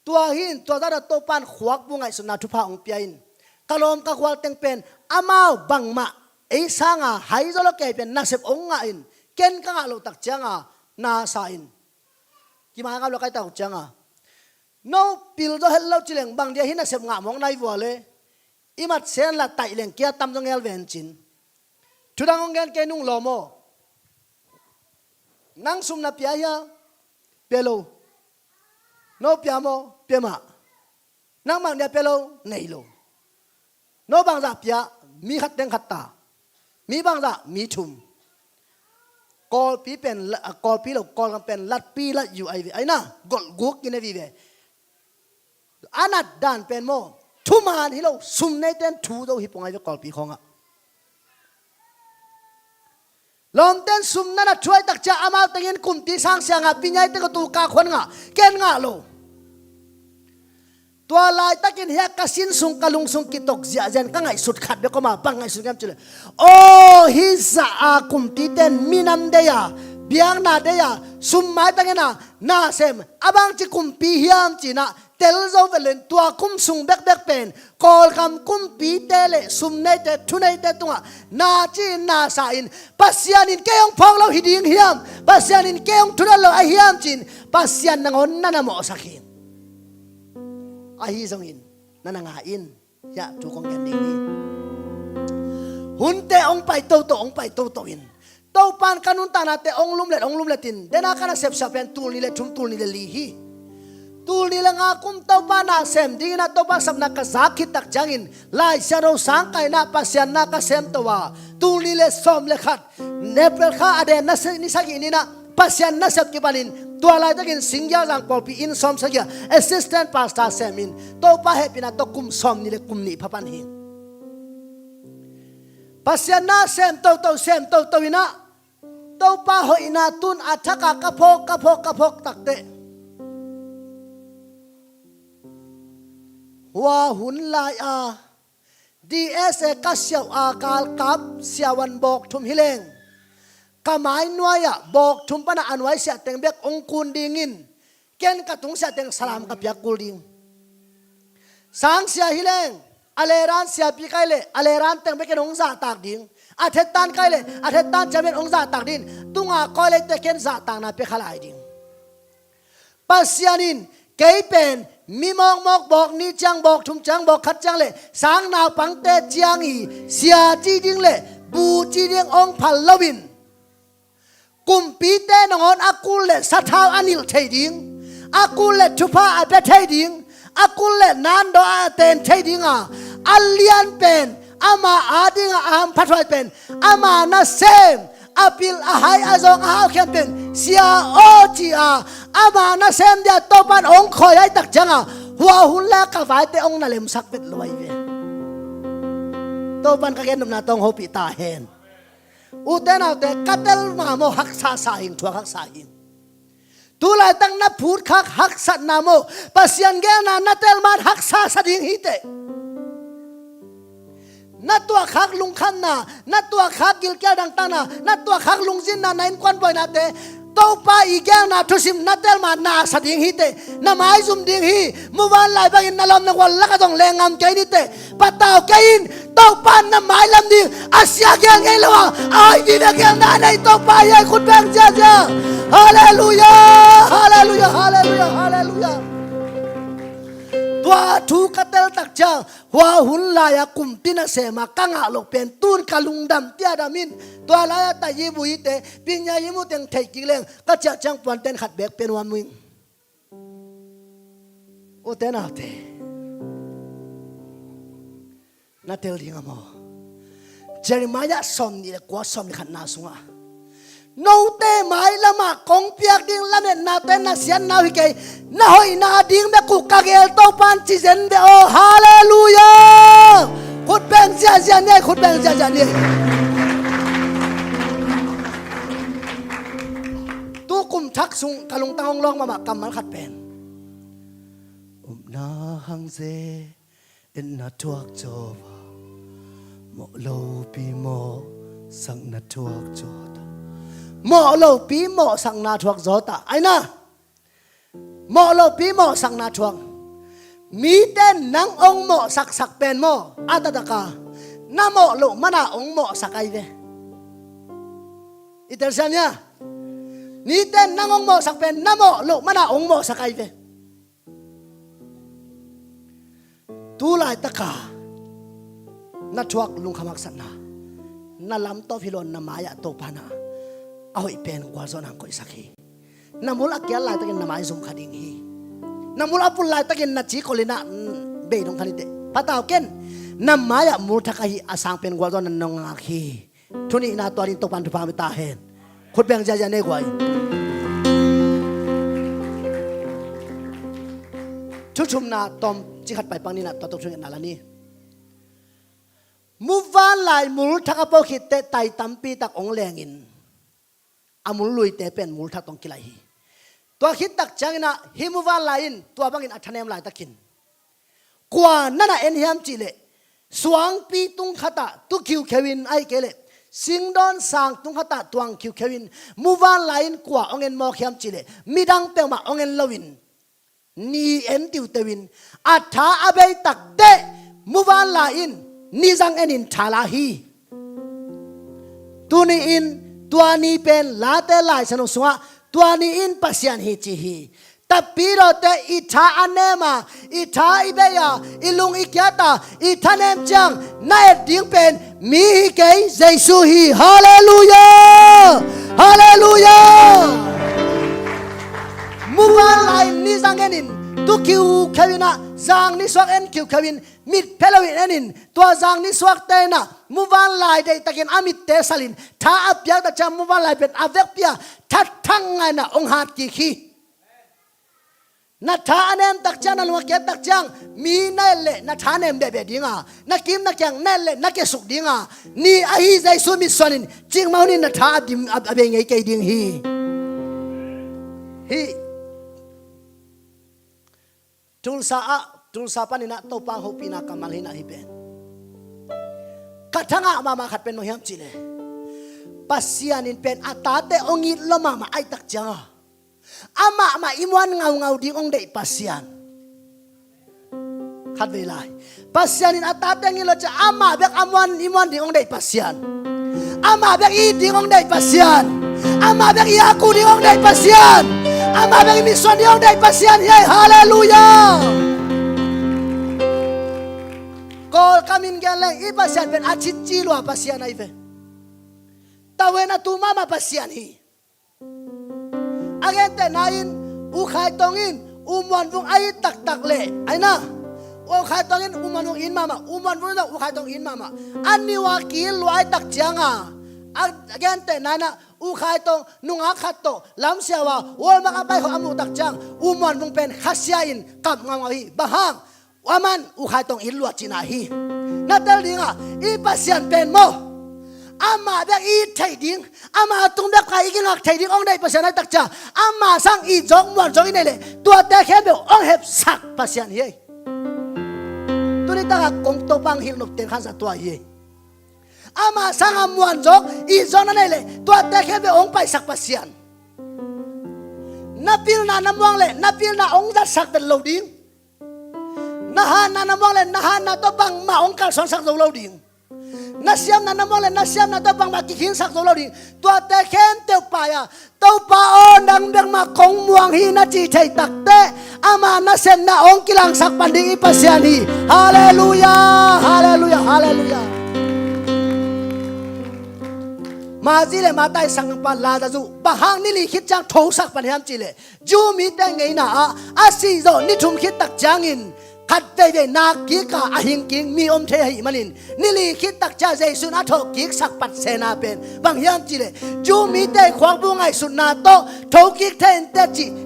ตัวหินตัวด้านโตปันขวักบุงไอสุนาทุพาองเปียนกะลมกะควาเต็งเป็นอามาวบังมาไอสังอาไฮโซโลเกเป็นนักเสพองอินเกนกังอาโลตักจังอานาซาอินกี่มากับโลกไอตักจังอาโนปิลโดเฮลโลจิเลงบางเดียหินะเสพงามองในวัวเลยอิมัดเซนละไตเลงเกียตั้มจงเอลเวนจินทุดังองเกนเกนุ่งโลโมนังซุมนาเปียยาเปโลโนเปียโมเปียมานังบางเดียเปโลเนโลโนบางจะเปียมีขัดเต็งขัดตามีบางจะมีทุมกอลปีเป็นกอลปีเรากอลกันเป็นลัดปีลัดอยู่ไอ้นะกอลกุกกินไอ้วิเวอนัดด่านเป็นโม ทุมานี่เราซุ่มในเต้นทูเราหิปงไงจะกอลปีของอ่ะลมเต้นซุ่มนั่นช่วยตักจะอามาตั้งเงินกลุ่มตีสร้างเสียงอ่ะปีนี้ตั้งกตูกาคนอ่ะเกณฑ์ง่ะโลตัวลายตะกินเฮียกสินสุงกะลุงสุงกิตกเสียเจนก็ไงสุดขัดเดี๋ยวก็มาปังไงสุดกันจุเลยโอ้ฮิซาอากุมตีเต้นมีนำเดียเบียงนาเดียสุมไม้ตั้งเงินน่าเซมอาบังจิกุมปีเฮียมจีน่ะเตลโซเวเลนตัวคุมสุงเบกเบกเป็นกอลคำคุมปีเตเลสุมในเตทุในเตตัวนาจีนาสาอินปัสยานินเกยองพองเราหิดิงเฮียมปัสยานินเกยองทุนเราไอเฮียมจีนปัสยานนงอนนั่นน่ะหมอสักหินอาฮีซงอินนั่นงาอินยะทุกองแกนดีหุ่นเตองไปโตโตองไปโตโตอินโตปานกันุนตานาเตองลุมเล็ตินเดนาคานาเซฟชาเป็นตูลนี่เลทุมตูลนี่เลลีฮีตูลนี่ละงาคุมโตปานาเซมดีนาโตปาสับนักซาคิตักจังอินไลเซโรสังไกนาปัสยานนักเซมตัวตูลนี่เลสอมเลขัดเนเปลข้าอเดนนัสนิสักินีนะปัสยานนัสกิบันินตัวลายตะกินสิงยาจังกอลปีอินซอมสักยา assistant pastor เซมินโตปาเฮปินาโตคุมซอมนี่เลคุมนี่พัพันหิปัสยานนัสเซมโตเซมโตวินะโตปาหอยนาตุนอัฐกะกะพกตักเตว่าหุ่นลายอาดีเอสเอกัสเซียวอากาลกับเสียวันบอกทุมฮิเลงกหมายนวยบอกทุมปนาอันไว้เสียเต็งเบียกองคูนดิ่งินเกณฑ์กระตุงเสียเต็งสลามกับยักกูดิ่งสังเสียฮิเลงอเลรานเสียปีไกเลอเลรานเต็งเบียกองซาตากดิ่งอาเทตันไกเลอาเทตันจะเป็นองซาตากดิ่งตุงอาคอยเลเตเกนซาตากนาเปขลายดิ่งปัสยานินเกยเป็นมีมองบอกนี่จังบอกทุมจังบอกขัดจังเลยสางนาวปังเตจียงอีเสียจีดิงเลยบูจีดิงองพัลลวินกุมปีเตนงอนอากูเลสัทาวอานิลเทดิงอากูเลทุพาอาเปเทดิงอากูเลนันโดอาเตนเทดิงอัลเลียนเป็นอามาอาดิงอามพัดไว้เป็นอามานาเซมอาปิลอาไฮอาซองอาเอาเข้มเป็นเสียโอจีอามานาเซมเดียโตปันองคอยให้ตักจังหัวหุ่นแลกกับไฟเตองนั่นเลมสักเป็ดลอยเวโตปันกะเกนนุมนาตองโฮปิตาเฮนอุเตนาเตกัตเตลมาโมหักซาสาหิงทัวหักซาหิงตุลาตั้งนับพูดคักหักสัตนาโมปัสยันเกนานัตเตลมาหักซาสดิงฮิเตนัตัวคักลุงขันนานัตัวคักกิลแก้ดังตานานัตัวคักลุงจินนาในควันบ่อยนาเตโตปาอีแก้นาทุสิมนัตเตลมานาสดิงฮิเตนาไม้ซุมดิงฮีเมื่อวานไล่ไปกินนาลอมนวันละก็ต้องแรงงามใจนิเตปะตาวแกอินโตปานนาไม้ลำดิงอาเซียแกงไงล่ะไอ้ดีนะแกงนาในโตปาใหญ่คุณแบงเจ้าฮาเลลูยาฮาเลลูยาฮาเลลูยาฮาเลลูยาตัวทูกเตลตักจังหัวหุ่นลายกุมตินะเสมากังอาลกเป็นตูนกะลุงดำเตียดามินตัวลายตายีบุยเตปิญญายิมุเตงเทกิเลงก็จะจังปวนเตนขัดเบกเป็นวันมิงโอเตนาเตนาเตลดิงามอเจริมายาสอมนี่กว่าสอมขัดนาสุงะโนเตไม้ละมากงเปียกดิ่งละเนนาเตนาเสียนนาวิเกนาหอยนาดิ่งแม่กุกกะเกลโตปันจิเซนเดโอฮาเลลูยาขุดแบงเสียเสียเนี่ยขุดแบงเสียเสียเนี่ยตัวกุมทักสุงกะลุงตางลองมามากำมันขัดเป็นนาหังเซเอ็นนาทวกโจวาโมโลปีโมสังนาทวกโจหมอโลปีหมอสังนาทวกโจตาไอ้นะหมอโลปีหมอสังนาทวกมีเต้นนังองหมอสักเป็นหมออาตตะกาน้าหมอโลมานาองหมอสักไอเวอิตาลีเนี่ยนี่เต้นนังองหมอสักเป็นน้าหมอโลมานาองหมอสักไอเวตูลายตะกานาทวกลุงขมักสันนานาลำโตฟิลอนนามายะโตปานาเอาอีเป็นกว่าโซนังก็อิสักฮีนามุลอาเกียลลายตะกินนามายซุมขัดิงฮีนามุลอาปุลลายตะกินนาจีโคลินาเบยดงขันิเตปะตาวเกนนามายะมุลทักฮีอาสังเป็นกว่าโซนันนงอาคีทุนีนาตัวนี้ตกปันทุพามิตาเฮนขุดแบงใจจะเนกไว้ชุมนาตอม จิขัดไปปังนี่นะตัวตกช่วยนาลานี่มูวานลายมูลทักอปอคิดเตไตตัมปีตักองแรงอินอามุลลุยเตเป็นมูลทักตองกิไลฮีตัวคิดตักจังนะฮิมูวานลายอินตัวบังอินอัฐเนมลายตักินกว่านั่นน่ะเอ็นฮิมจิเลสวงปีตุงขตาตุคิวเควินไอเกเลสิงดอนสางตุงขตาตวงคิวเควินมูวานลายอินกว่าองเอ็นมอคิมจิเลมิดังเปมาองเอ็นลวินนี่เอ็นติวเตวินอัฐาอเบยตักเตมูวานลายอินนี่จังเอ็นินชาลาฮีตัวนี้อินตัวนี้เป็นลาเตลายสนุสวะตัวนี้อินปัสยันฮีจีฮีแต่ปีเราแต่อิทาอันเนมาอิทาอิเบียอิลุงอิกยาตาอิทาเนมจังนั่นดิ้งเป็นมีฮิเกยเยซูฮีฮาเลลูยาฮาเลลูยามูวานไลนี่จังเอ็นินตุคิวเควินะจางนิสวกเอ็นคิวเควินมิดเพลวินเอ็นินตัวจางนิสวกเตนะมูวานไลเดตะกินอามิดเตสลินท้าอับยาตะจำมูวานไลเป็นอาเวกเปียทัดทั้งไงนะองหาดกิคีนัทธาเนมตักจังนัลวะเกตักจังมีนั่นแหละนัทธาเนมเดบดิ้งอ่ะนักกิมนักจังนั่นแหละนักเกสุกดิ้งอ่ะนี่อาฮีใจสุมิสวนินจริงมานี่นัทธาดิมอับเบงไงเกยดิ้งฮีทุลซาปานินะโตปังฮูปีนักกำมัลหินะฮิเป็นกัทงะมาขัดเป็นมหิมจิเลปัสยานินเป็นอัตาเตองอิลมาไอตักจังอามาอิมวันเงาดิ้งองเดปัสยานขัดเวลาปัสยานินอัตาเตงิลจะอามาเบกอมวันอิมวันดิ้งองเดปัสยานอามาเบกอีดิ้งองเดปัสยานอามาเบกยาคูดิ้งองเดปัสยานอามาเบกมิสวนดิ้งองเดปัสยานเฮ้ฮาเลลูยาก็คำอินกันเลยอีปัสยานเป็นอาชิตจิลวาปัสยานไอเวตาเวนะตูมาปัสยานฮีอาเกนเตนาอินอุขายตองอินอุมวันวงไอตักเลยไอนะอุขายตองอินอุมวันวงอินมาอุมวันวงอุขายตองอินมาอันนี้ว่ากิลวายตักจังอาเกนเตนานะอุขายตองนุงอาขัดโตลำเสียวาวอลมาไปของอามุตักจังอุมวันวงเป็นขัสยาอินกับงาฮีบะฮังว่ามันอุขายตองอินลวดจินาฮีนั่นเตลิงอีปัสยันเป็นโมอามาเบกอีไทยดิ้งอามาตุงเบกใครอีกงักไทยดิ้งองได้ปัสยันให้ตักจ้าอามาสังอีจงมวนจงอีนี่เลยตัวแต่แค่เบลองเห็บสักปัสยันเฮ้ตัวนี้ตั้งกงโตปังหิลนกเต็งขันสัตว์ตัวเฮ้อามาสังอมวนจงอีจงนั่นเลยตัวแต่แค่เบลองไปสักปัสยันนับพิลนาน้ำวังเลยนับพิลนาองจัดสักเป็นโลดิ้งนาฮานาน้ำวังเลยนาฮานาตัวปังมาองการสอนสักโลดิ้งนัสยามนั้นมองเลยนัสยามนั้นตัวบางมากินสักตัวเราดิตัวแต่แค่เต้าป่ายตัวป่าโอนังเดงมาคงมวงฮีนัจีใจตักเตะอามานัสเซนนาองกิลังสักปันดีอิปัสยานีฮาเลลูยาฮาเลลูยาฮาเลลูยามาจีเลมาไตสังปันลาดาจูบะฮังนี่ลิขิตจังโถสักปันยามจีเลจูมีแต่ไงนะอาศิโซนิทุมขิดตักจังอินขัดเตยนากิกาอหิงกิงมีอมเทหิมันินนิลีคิดตักจ่าใจสุนาโตกิกสักปัดเซนาเป็นบางยามจีเลจูมีเตยควงบุงไอสุนาโตโถกิกเทนเต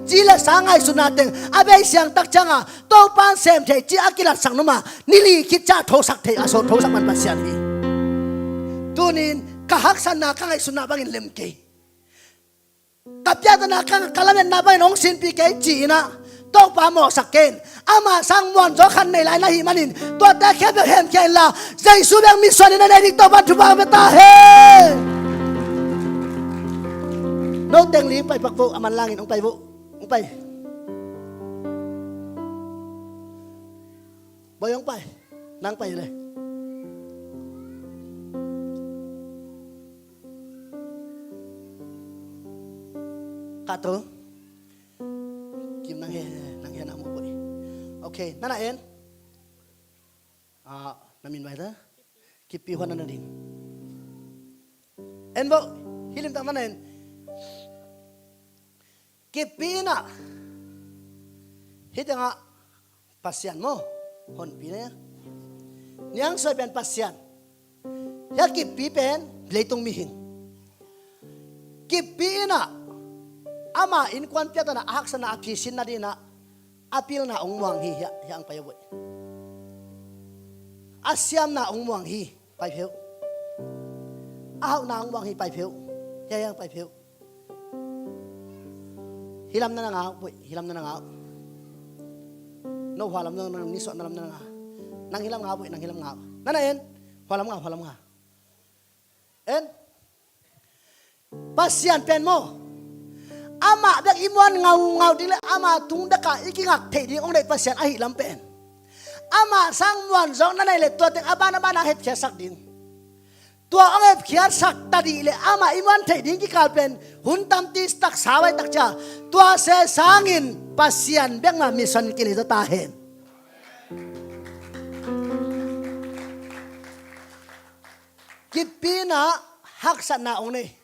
จีเลสังไอสุนาเตงอาเบยเสียงตักจังโตปานเซมเทจีอากิลัดสังนุมานิลีคิดจ่าโถสักเทอโซโถสักมันปัสยานีตัวนี้กะฮักสันนาคังไอสุนาบางอินเลมเกกับยาตนาคังกะละเมนนาบางน้องสินปีเกจีนะต้องปาหมอสักเกนอามาสังมวนจอคันในหลายนาทีมันินตัวแต่แค่เบลเฮมแค่ละใจสูบยังมีส่วนในดิตัวบันทุบางเบตาเฮโน้ตเต็งลีไปปักโวอามันล่างอินองไปโวองไปบอยองไปนั่งไปเลยกาโตกิมนั่งเฮนั่งมุกบ่โอเคนั่นน่ะเอ็นนามินไว้เถอะกิปปี้หัวนั่นน่ะดิเอ็นบ่ฮิลิมตั้งนั่นเอ็นกิปปี้น่ะฮิตยังปัสยันโมฮอนปีเนี่ยยังสวยเป็นปัสยันยากิปปี้เป็นเลยตรงมีหินกิปปี้น่ะอามาอินควันเปียตนะอักษณะพิสินนาดีนะ apil na ong muang hi yang pa yawoi asyam na ong muang hi pai pheu ahau na ong muang hi pai pheu yang pai pheu hilam na nga boi hilam na nga no halam na ni so na lam na nga nang hilam nga boi nang hilam nga na en halam nga en pasian pen mo ama dak imuan ngau dile ama tung daka ikingak thei ding ong dei pasian a hi lam pen ama sang muan zong na nei le to teng abana bana het khia sak ding tua ong het khia sak ta di le ama imuan thei ding ki kal pen hun tam ti stak sawai tak cha tua se sangin pasian bek ma mission kini to ta hen kipina hak sana ong nei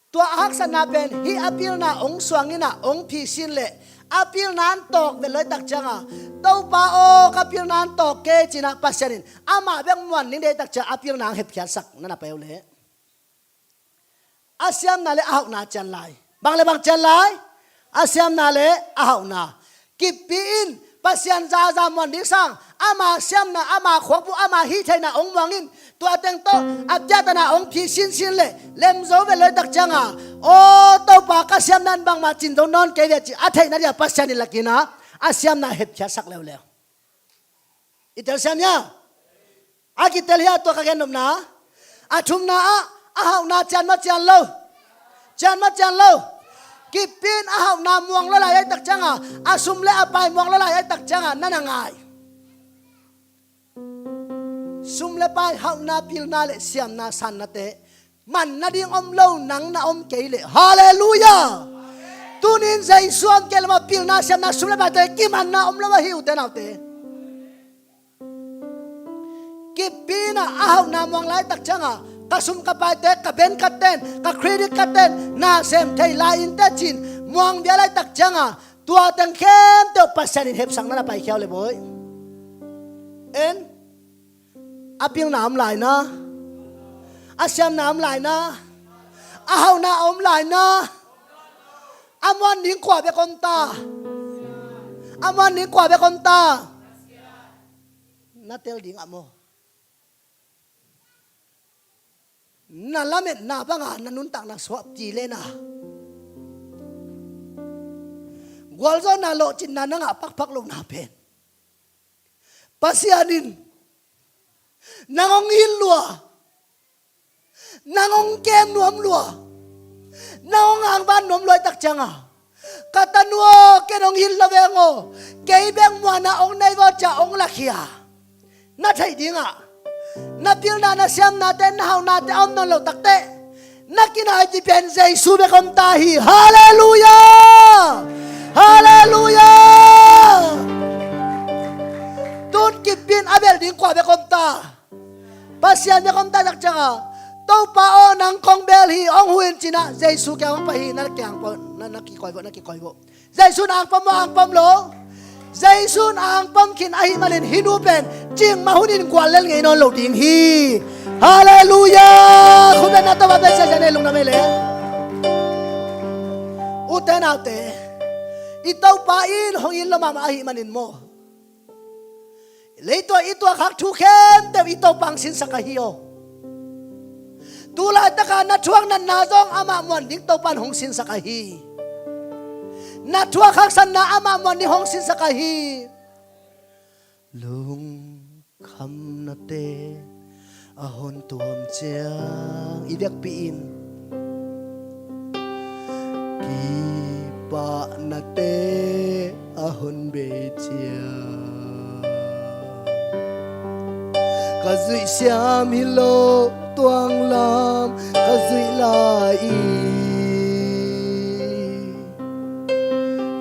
tua hak sana pen hi apil na ong suangina ong phi sin le apil nan tok be loi tak changa to pa o kapil nan tok ke china pasyanin ama beng muan ning de tak cha apil nang het khia sak na pa le asyam na le ahau na chan lai bang le bang chan lai asyam na le ahau na kipin pasyan za muan ding sang ama syam na ama khwapu ama hi thaina ong wangin tua teng to abjata na ong phi sin le lem zo ve loi tak changa o to pa ka syam nan bang ma chin dong non ke ve chi a thaina dia pasyan lakina asyam na het khia sak lew itel syam ya aki tel ya to ka genom na athum na a hau na chan ma chan lo kipin a hau na muang lo la tak changa asum le apai muang lo la tak changa nanangai sum le pai hau na pil na le siam na san na te man na ding om lo nang na om ke le hallelujah tunin zai suam ke ma pil na siam na sum le pai te ki man na om lo wa hiu te na te ki pina a hau na mong lai tak changa ka sum ka pai te ka ben ka ten ka credit ka ten na sem thei la in te chin mong bia lai tak changa tua tang khem te pasan in hep sang na pai khiao le boy en apil na am lai na asyam na am lai na ahau na om lai na amwan ning kwa be kon ta na tel ding amo na lamet na banga na nun tak na swap ti le na gwalzo na lo chin na nga pak lo na pen pasianin nangong hilwa nangong kem nuam lua nangong ang ban nuam loi tak changa katanuo kenong hil lawengo kei beng mwana ong nei wa cha ong lakhia na thai dinga na pil na siam na te na hau na te om non lo tak te na kina ji pen zai su be kom ta hi hallelujah tun kipin abel ding kwa be kom ta pasyan be kom ta tak changa to pa o nang kong bel hi ong huin china jesu ka ong pa hi na kyang po na ki koi bo jesu na ang pam lo jesu na ang pam kin ahi malin hinupen ching mahunin kwalel ngei non lo ding hi hallelujah khuda na to ba be sa jane lung na mele uten ate itaw pa in hong in lama ahi manin mo leito ito khak thu khem te itaw pang sin sa kahiyo tulad na ka na chuang na nazong ama mon ding to pan hong sin sa kahi na chuang khak san na ama mon ni hong sin sa kahi lung kham na te ahon tuam chiang ibyak piin ki pa na te ahon be chiang ka zui siam hilo tuang lam ka zui lai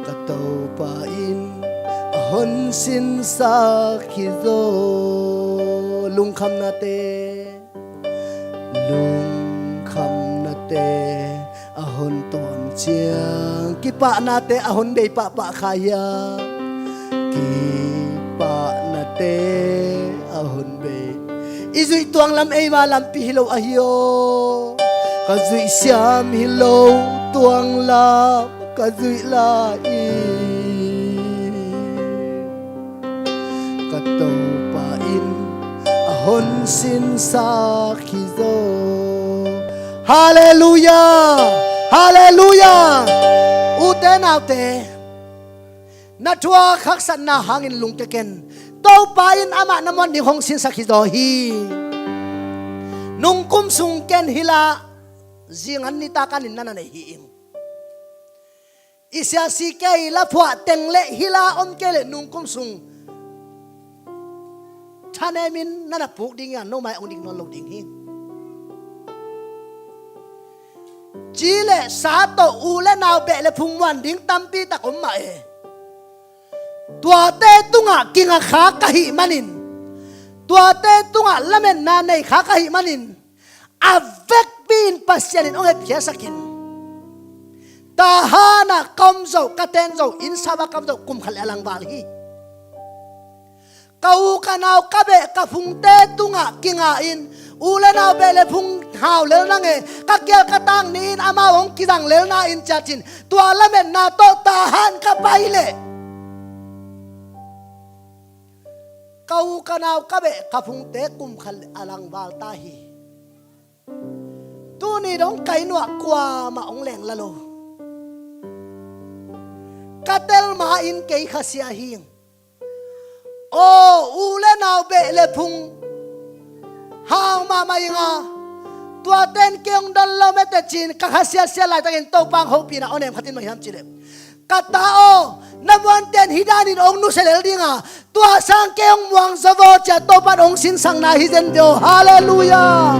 ka tau pa in ahon sin sa khizo lung kham na te ahon tom chiang ki pa na te ahon be pa khaya ki pa na te ahon be izui tuang lam ei ma lam pi hilo ahio ka zui siam hilo tuang lam ka zui la i in hon sin sa khizo hallelujah hallelujah uten autte na thua khak san na hangin lung te ken to pa in ama namon ni hong sin sa khizo hi nung kum sung ken hila zingan ni ta kanin nana nei hi im isya si kai la phwa tengle hila om kele nung kum sung thane min nana puk ding ya no mai ong ding non lo ding hi chile sa to u le naw be le phung wan ding tampi ta kom ma e tua te tunga kinga kha ka hi manin tua te tunga lamen na nei kha ka hi manin avek bin pasyanin ong e phia sakin tahana kamzo katenzo insaba kamzo kum khal alang bal hi kau kanau kabe ka phung te tunga kinga in ule naw be le phung haw le na nge ka kyal ka tang ni in ama ong kidang le na in chachin tua lamen na to tahan ka paile kau kanau kabe ka phung te kum khal alang bal ta hi tu ni dong kai nuwa kwa ma ong leng la lo katel ma in kei khasia hi o ule naw be le phung haw ma ma inga tua ten keong dal lo me te chin ka khasia sia lai ta in to pang ho pi na onem khatin ma hiam chile kata o namwan ten hidanin ong nu selel dinga tua sang keong muang zavo cha to pan ong sin sang na hi zen dio hallelujah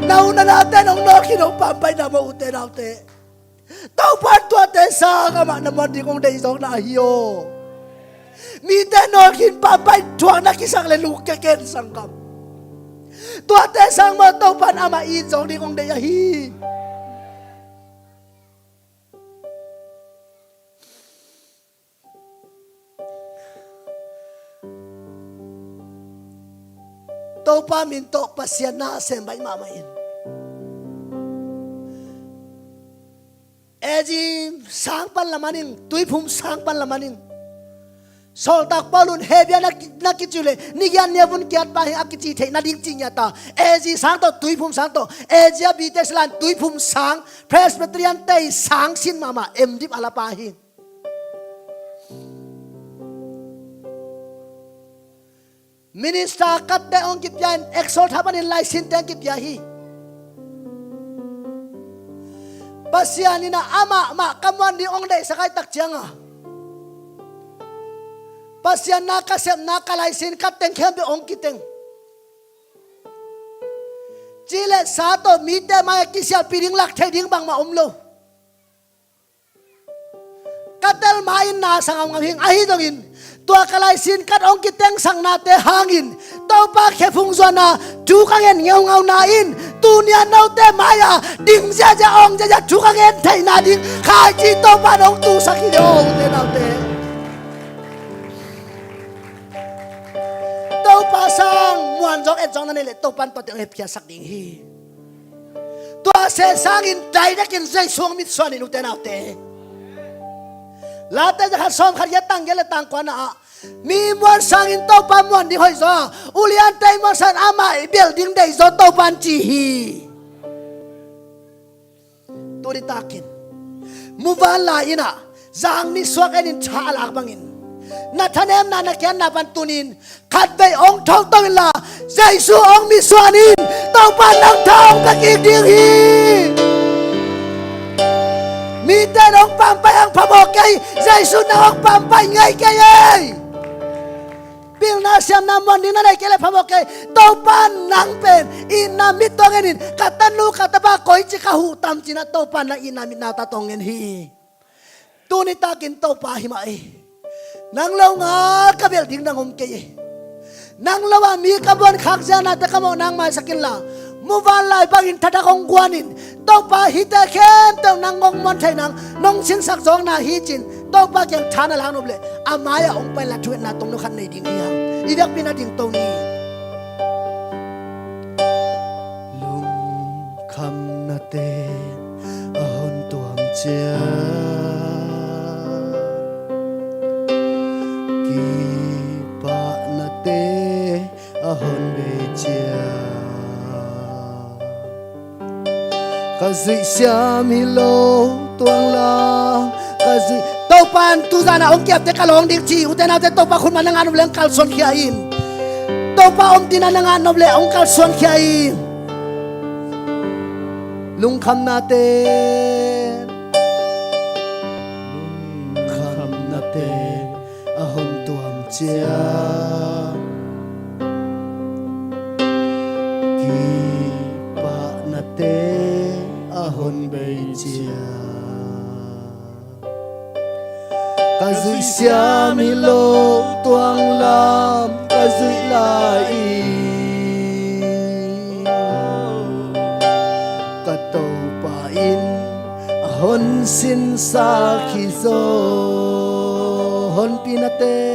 nau na natin ong no kino pampay na mo ute na ute tau pan tua ten sa kama naman di kong day song na hiyo mi ten no kin pampay tuang na kisang le luke ken sang kam tua ten sang mo tau pan ama in song di kong day hi tau pa min to pasyan na sembay mamain eji sang pan lamanin tuipum sang pan lamanin sol tak palun hebya na kichule nigyan niya bun kiat pa akichi the na ding chinya ta eji sang to tuipum sang to eji abiteslan tuipum sang presbyterian tay sang sin mama emdip alapahin minister katte ong kipyan exalt habanin lai sin ten kipyahi pasiani na ama ma kamwan di ong dai sakai tak chianga pasian na kasem na kalai sin katten khem be ong kiteng chile sa to mite ma kisya piring lak thai ding bang ma omlo katel main na sangam ngahing ahi dongin tua kalai sin kat ong kiteng sang na te hangin to pa khefung zona tu kangen ngeu ngau na in tunia nau te maya ding ja ja ong ja ja tu kangen thai na ding khai chi to pa dong tu sakhi do te nau te to pa sang muan jong en jong na le to pan to te he phia sak ding hi tua se sang in dai da kin zai song mit swan in te nau te late ja som khar ya tang gele tang kwa na mi muan sang in to pa muan di hoi zo ulian tai mo san ama building dei zo to pan chi hi to di takin muwan la ina zang ni swak enin cha alak bangin na thanem na kyan na pan tunin khat bei ong thong tong la jaisu ong mi swanin to pan nang thong ka ki ding hi mi ten ong pampay ang pamokay jaisu na ong pampay ngay kayay bil na siyam na mon di na nay kele pamokay to pan nang pen inamit tongenin katanu kataba koy chika hutam china to pan na inamit na tatongen hi tunitakin to pa himai nang law nga kabel ding nangom kay nang lawa mi kabon khakja na ta kamo nang mai sakin la muwan lai bangin thata kong guanin to pa hita khem to nangong mon thai nang nong sin sak jong na hi chin to pa kyang thana lang noble amaya ong pai la thuet na tong no khan nei ding hi idak pina ding to ni lung kham na te ahon tuam chia ki pa hôn về chia cả dị xa mi lô tuang la cả dị tàu pan tu ra na ông kiệp te kalong dik chi uten na te tàu pa khun manangan ulang kalson khiain tàu pa om tinanangan noble ông kalson khiain lung kham na te kham na te ahom tuam chia ki pa na te ahon bay chia cả dụi xia mi lô tuang lam cả dụi lại cả tàu pa in hôn xin sa khi zo hôn pinate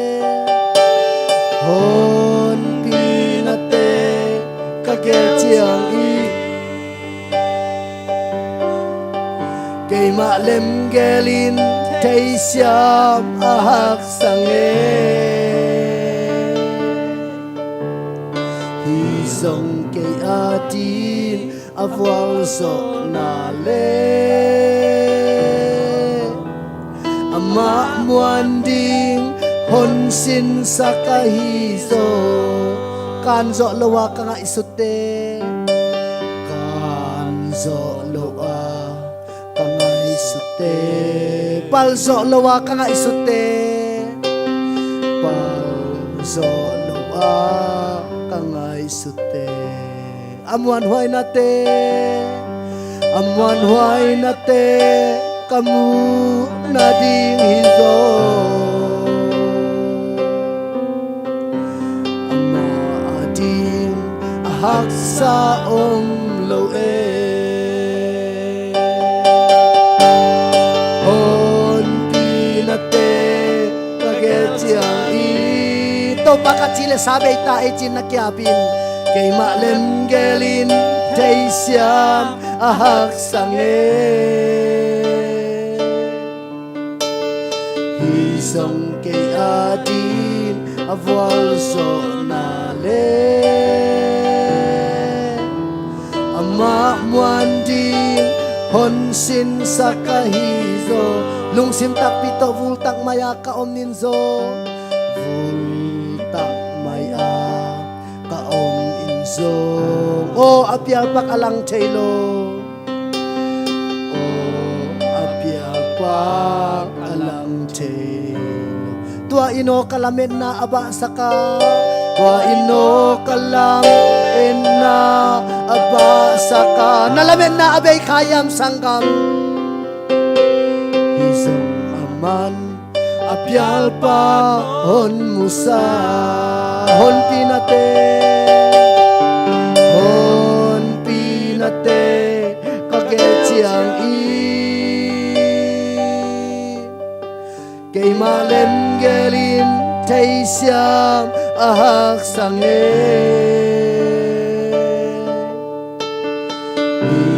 cả ghé chiang y cây mạ lem gelin thấy xiam a hak sang hi song cây a tin a vual so na le ama muan ding hon sin sakahi zo kan zo lowa ka nga isute kan zo lowa ka nga isute pal zo lowa ka nga isute pal zo lowa ka nga isute amuan huay na te kamu na ding hizo ama ading hak sa om lo hon pinate kaget chiang i to baka chile sabe ta e chin na kyapin kay malem gelin tay siam ahak sange song kay adin avual so na le ama muan ding hon sin sa kahizo lung sim tak pito vul tak maya ka om ninzo vul tak maya ka om inzo o apial pak alang chelo o apial pak alang chelo tua ino kalamen na aba saka tua ino kalamen na aba saka nalamen na abay kayam sanggam hisong aman apyal pa hon musa hon pinate kagechiang i kay malem gelin tay siam ahak sange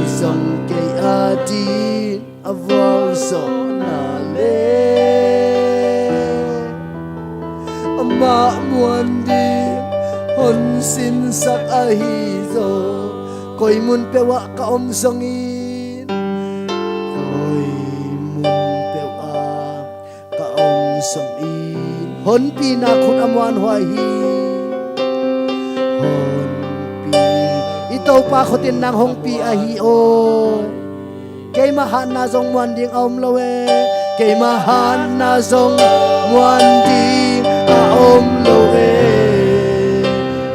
isang kay adin avual so na le ama muan din hon sin sak ahizo koy mun pewa ka om songin koy mun pewa ka om songin hon pina khun amwan huai hi hon pi ito pa khotin nang hong pi ahi o kay mahan na zong muan ding om lowe kay mahan na zong muan ding om lowe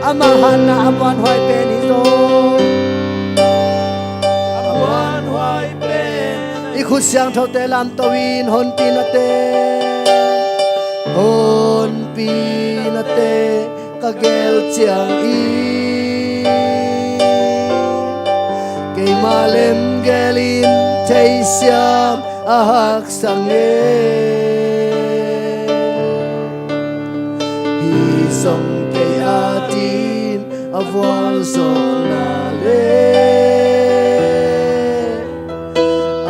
amahan na amwan huai pen hizo amwan huai pen ikhut siang thau te lam tawin hon pinate kagel chiang i kay malem gelin tay siam ahak sange hisong kay atin avual so na le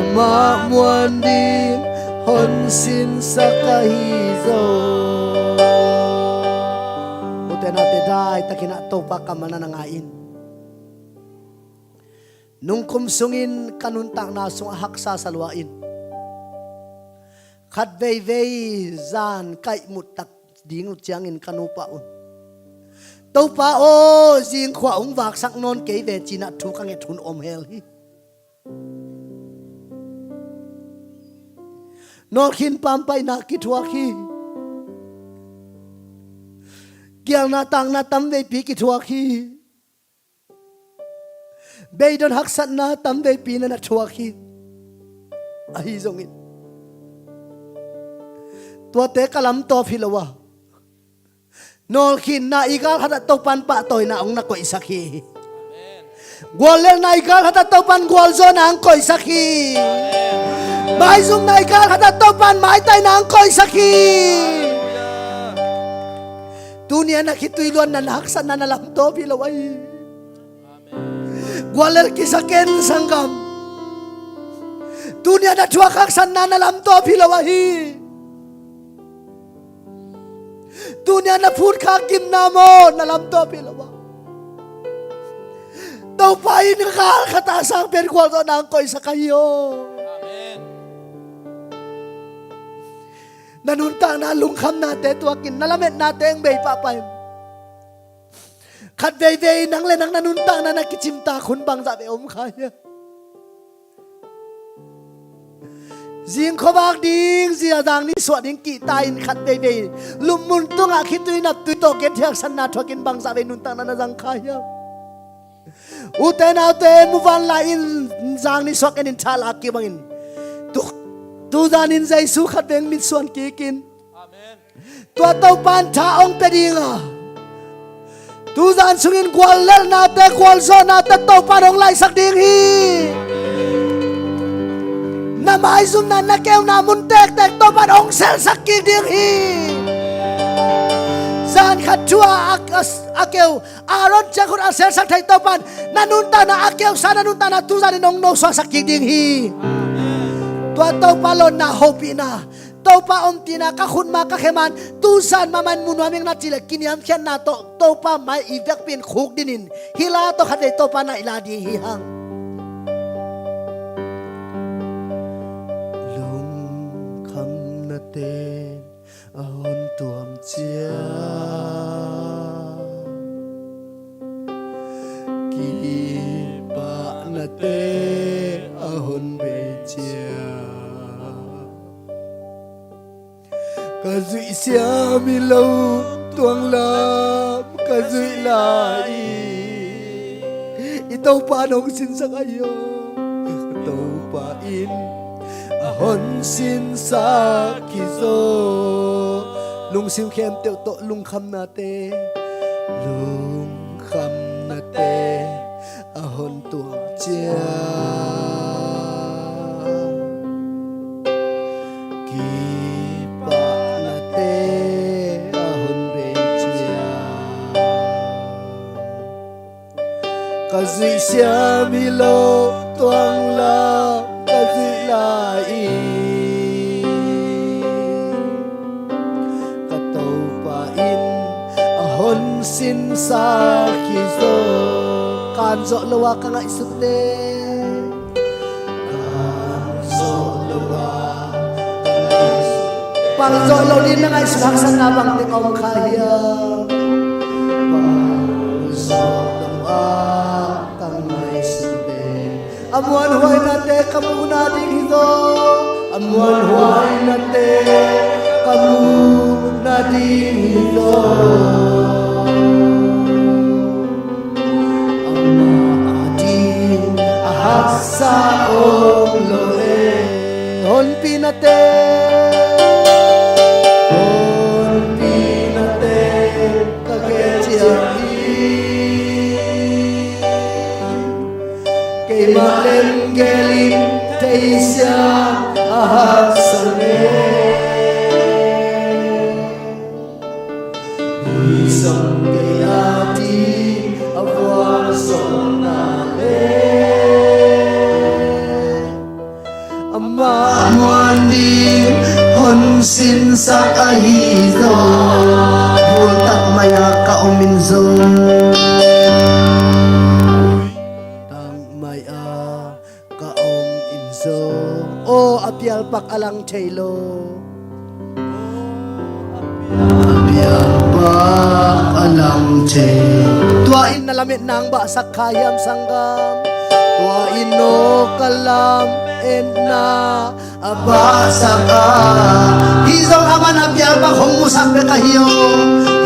ama muan din hon sin sa kahizo uten ate da dai takina topa kamana nangain nung kumsungin kanuntang nasung haksa salwain khat vei vei zan kai mutak ding chiangin kanupaun topa o jing khwa ung wak sak non ke ve china thu kang e thun om hel hi nor khin pam pai na ki thua khi giang na tang na tam ve pi ki thua khi be don hak sat na tam ve pi na thua khi ai zong in tua te kalam to philowa nol khin na igal hata topan pa toy na ong na koi sakhi gwal na igal hata topan gwal zo na ang koi sakhi mai zum na igal hata topan mai tai na ang koi sakhi dunia na kitui luan na naksa na nalam to pilawai gwal kisaken sanggam dunia na chua kaksan na nalam to pilawai dunia na phut khak kim na mo na lam to pilawa to pai ni khal khata sang pen kwal to nang koi sa kayo amen nanuntang na lungkham na te tuakin nalamet na te ang bei pa pai khat vei vei nang le nang nanuntang na nakichimta khun bang za be om khaya riêng khó bác đi riêng đang đi suốt đến kỳ tai khát về về lùm mun tung à khi tôi nạp tôi tổ kết thiệt sanh nát thoa kiến bằng dạ về nung tăng na răng khai ya u tên nào tên mu van lại in giang đi suốt cái in cha lạc kia bằng in tu gian in dây su khát về min suan kỳ kin tua tàu pan cha ông pe đi à tu gian sung in qual lên na te qual zo na te tàu pan ông lại sắc điên hi na mai zum na kêu na mun tek tek to ban ong sel sakki ding hi zan khat chua akeu aron chakut asel sak thai to ban nanun ta na akeu sananun ta na tu zan nong no so sakki ding hi tua to palon na hopi na to pa om tina ka khun ma ka kheman tu san ma man mun waming na chile kiniam khen na to pa mai ivek pin khuk dinin hila to khat to pa na ila di hi hang tên hôn tuồng chia kỳ bạ na tê hôn bề chia cả dụy xia mi lâu tuồng lắm cả dụy lại tàu pa nong xin sang ayo tàu pa in hôn xin sa kizo lung sim khem teo to lung kham na te hôn tuồng chia kỳ pa na te hôn bề chia cả duy xia mi lo tuang la cả duy lại cả tàu pa in hôn xin sa khi zo kan zo lawa ka nga isute kan zo lawa pang zo lo din na nga isuk sa nabang te kom khaya pang zo lawa ka nga isute amuan huay na te kamu na ding hizo amuan huay na te kamu na ding hizo sa om loe hon pinate kage chiari ke malen gelim teisya ahasane isong gayati avwa sonale muan ding hon sin sa kahizo hul tak maya ka uminzo ปักอลังเชโลเปียปักอลังเชตัวอินนาลามินางบะสักขายามสังกามตัวอินโนกลามเอ็นนาบะสักาฮิซองอามันอาเปียปักหงมุสักเบกะฮิโอ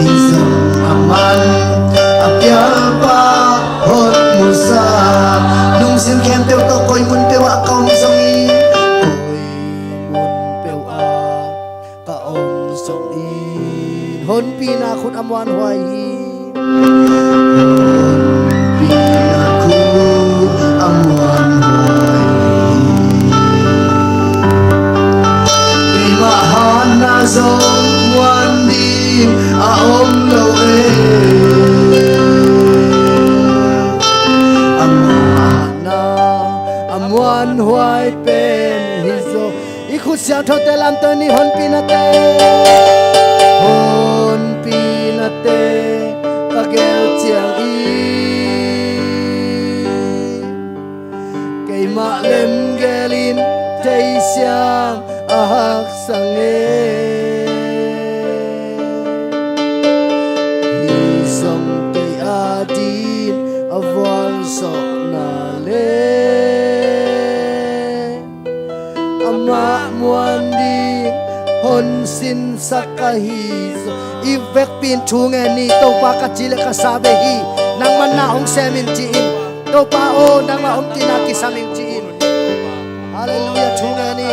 ฮิซองอามันอาเปียปักหดมุสักนุ่งสินแคมเตียวตะโกยมุนเปียวะกองซองอีหนปีนาคุณอมวันหวยปีนาคุณอมวันหวยปีมหานาสงวันดีอาอมโลเออมนาอมวันหวยเป็นฮิโซอีคุเสียงทอเตลัมตัวนี้หนปีนาเตhôn pi na te ka gel chiang i cây mạ lem gelin tei siang a hak sang e hi song cây adin a von so na le ama muan di hon sin sakahizo ivek pin thunge ni to pa ka chile ka sabe hi nang man na ong semin chin to pa o nang ma om tina ki saming chin hallelujah thunge ni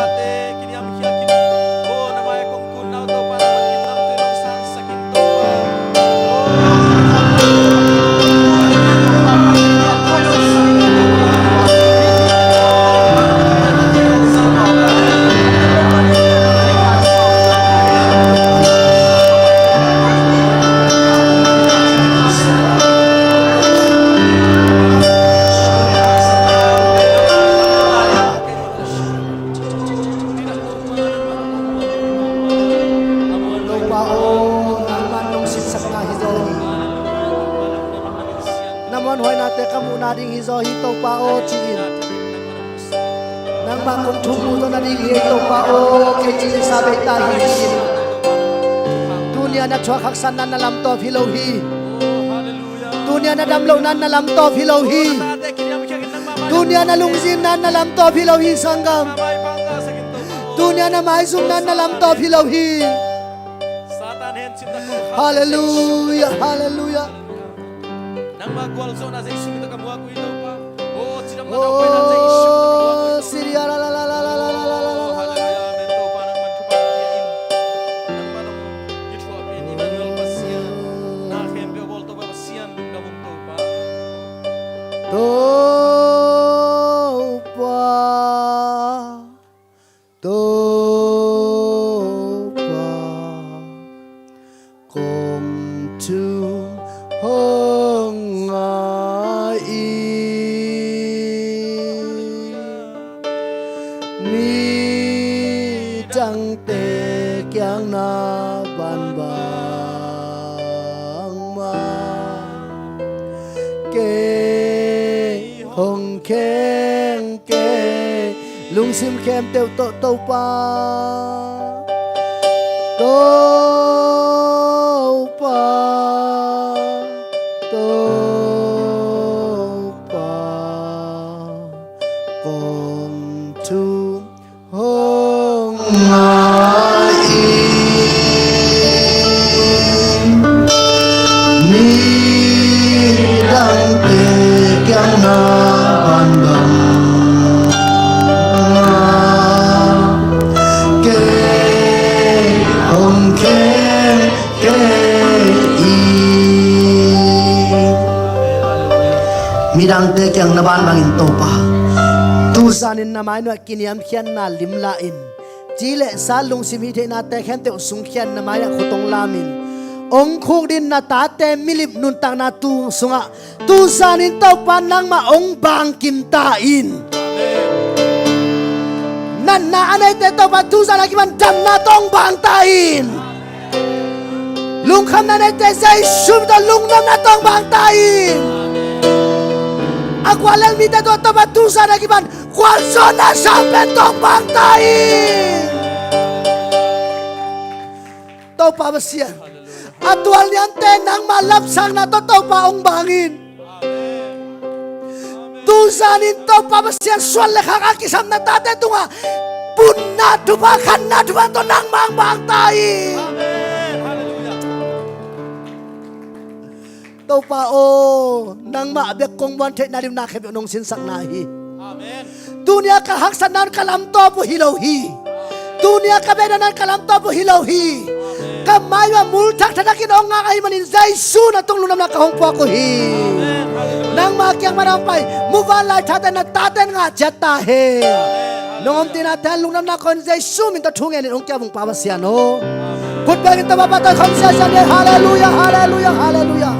ding hizo hito pa o chin nang ma kong thumu to na ding hito pa o ke chin sabe ta hi dunia na chwa khak san nan lam to philo hi dunia na dam lo nan lam to philo hi dunia na lungzin nan lam to philo hi sangam dunia na mai sum nan lam to philo hi hallelujah hallelujah nang magwal so na sa isu kita kabuha ko ito pa oh sidang na daw na sa isu Syria la la la la la la la la hallelujah mento pa nang mantupan tiyain nang manong itwa pin Emmanuel pasian na kembe volto ba pasian lung na mungto pa to pa kong tu hong chẳng tệ kyang na ban bang ma ke hong keng ke lung sim kem teu to to pa to pa to pa kong tu hong mi dang te kyang na ban bang ke hong keng ke i mi dang te kyang na ban bang in to pa tu sanin na mai no kiniam khian na lim la in chile sa lung sim hi the na te khen te sung khian na mai khutong lamin ong khuk din na ta te milip nun tang na tu sunga tu sanin to pan nang ma ong bang kim ta in nan na anai te to pa tu sana ki man dam na tong bang ta in lung kham na ne te sai shum da lung nam na tong bang ta in Ang walang mita to tabatusa na giban. Kwalso na sa betong bangtayin. Tau pa masyan. Atwal niyan tenang malapsang na to tau paong bangin. Tusanin tau pa masyan swal lekakakisam na tate tunga. Punna dubakan na dubanto nang mang bangtayin. Tau pa o nang maabek kong wantek na rin nakib nung sinsak nahi. Amen. Dunia kahaksan nan kalam to po hilawhi. Dunia kabedanan kalam to po hilawhi. Kamay wa multak tanakin o nga kayo maninzay su na tong lunam na kahong po ako hi. Nang makiang marampay, mubalay taten na taten nga jatahe. Nung tinatan lunam na konzay su minta tungen ni ongkya mong pawasyan o. Putbagin tababata kamsya siya. Hallelujah, hallelujah, hallelujah.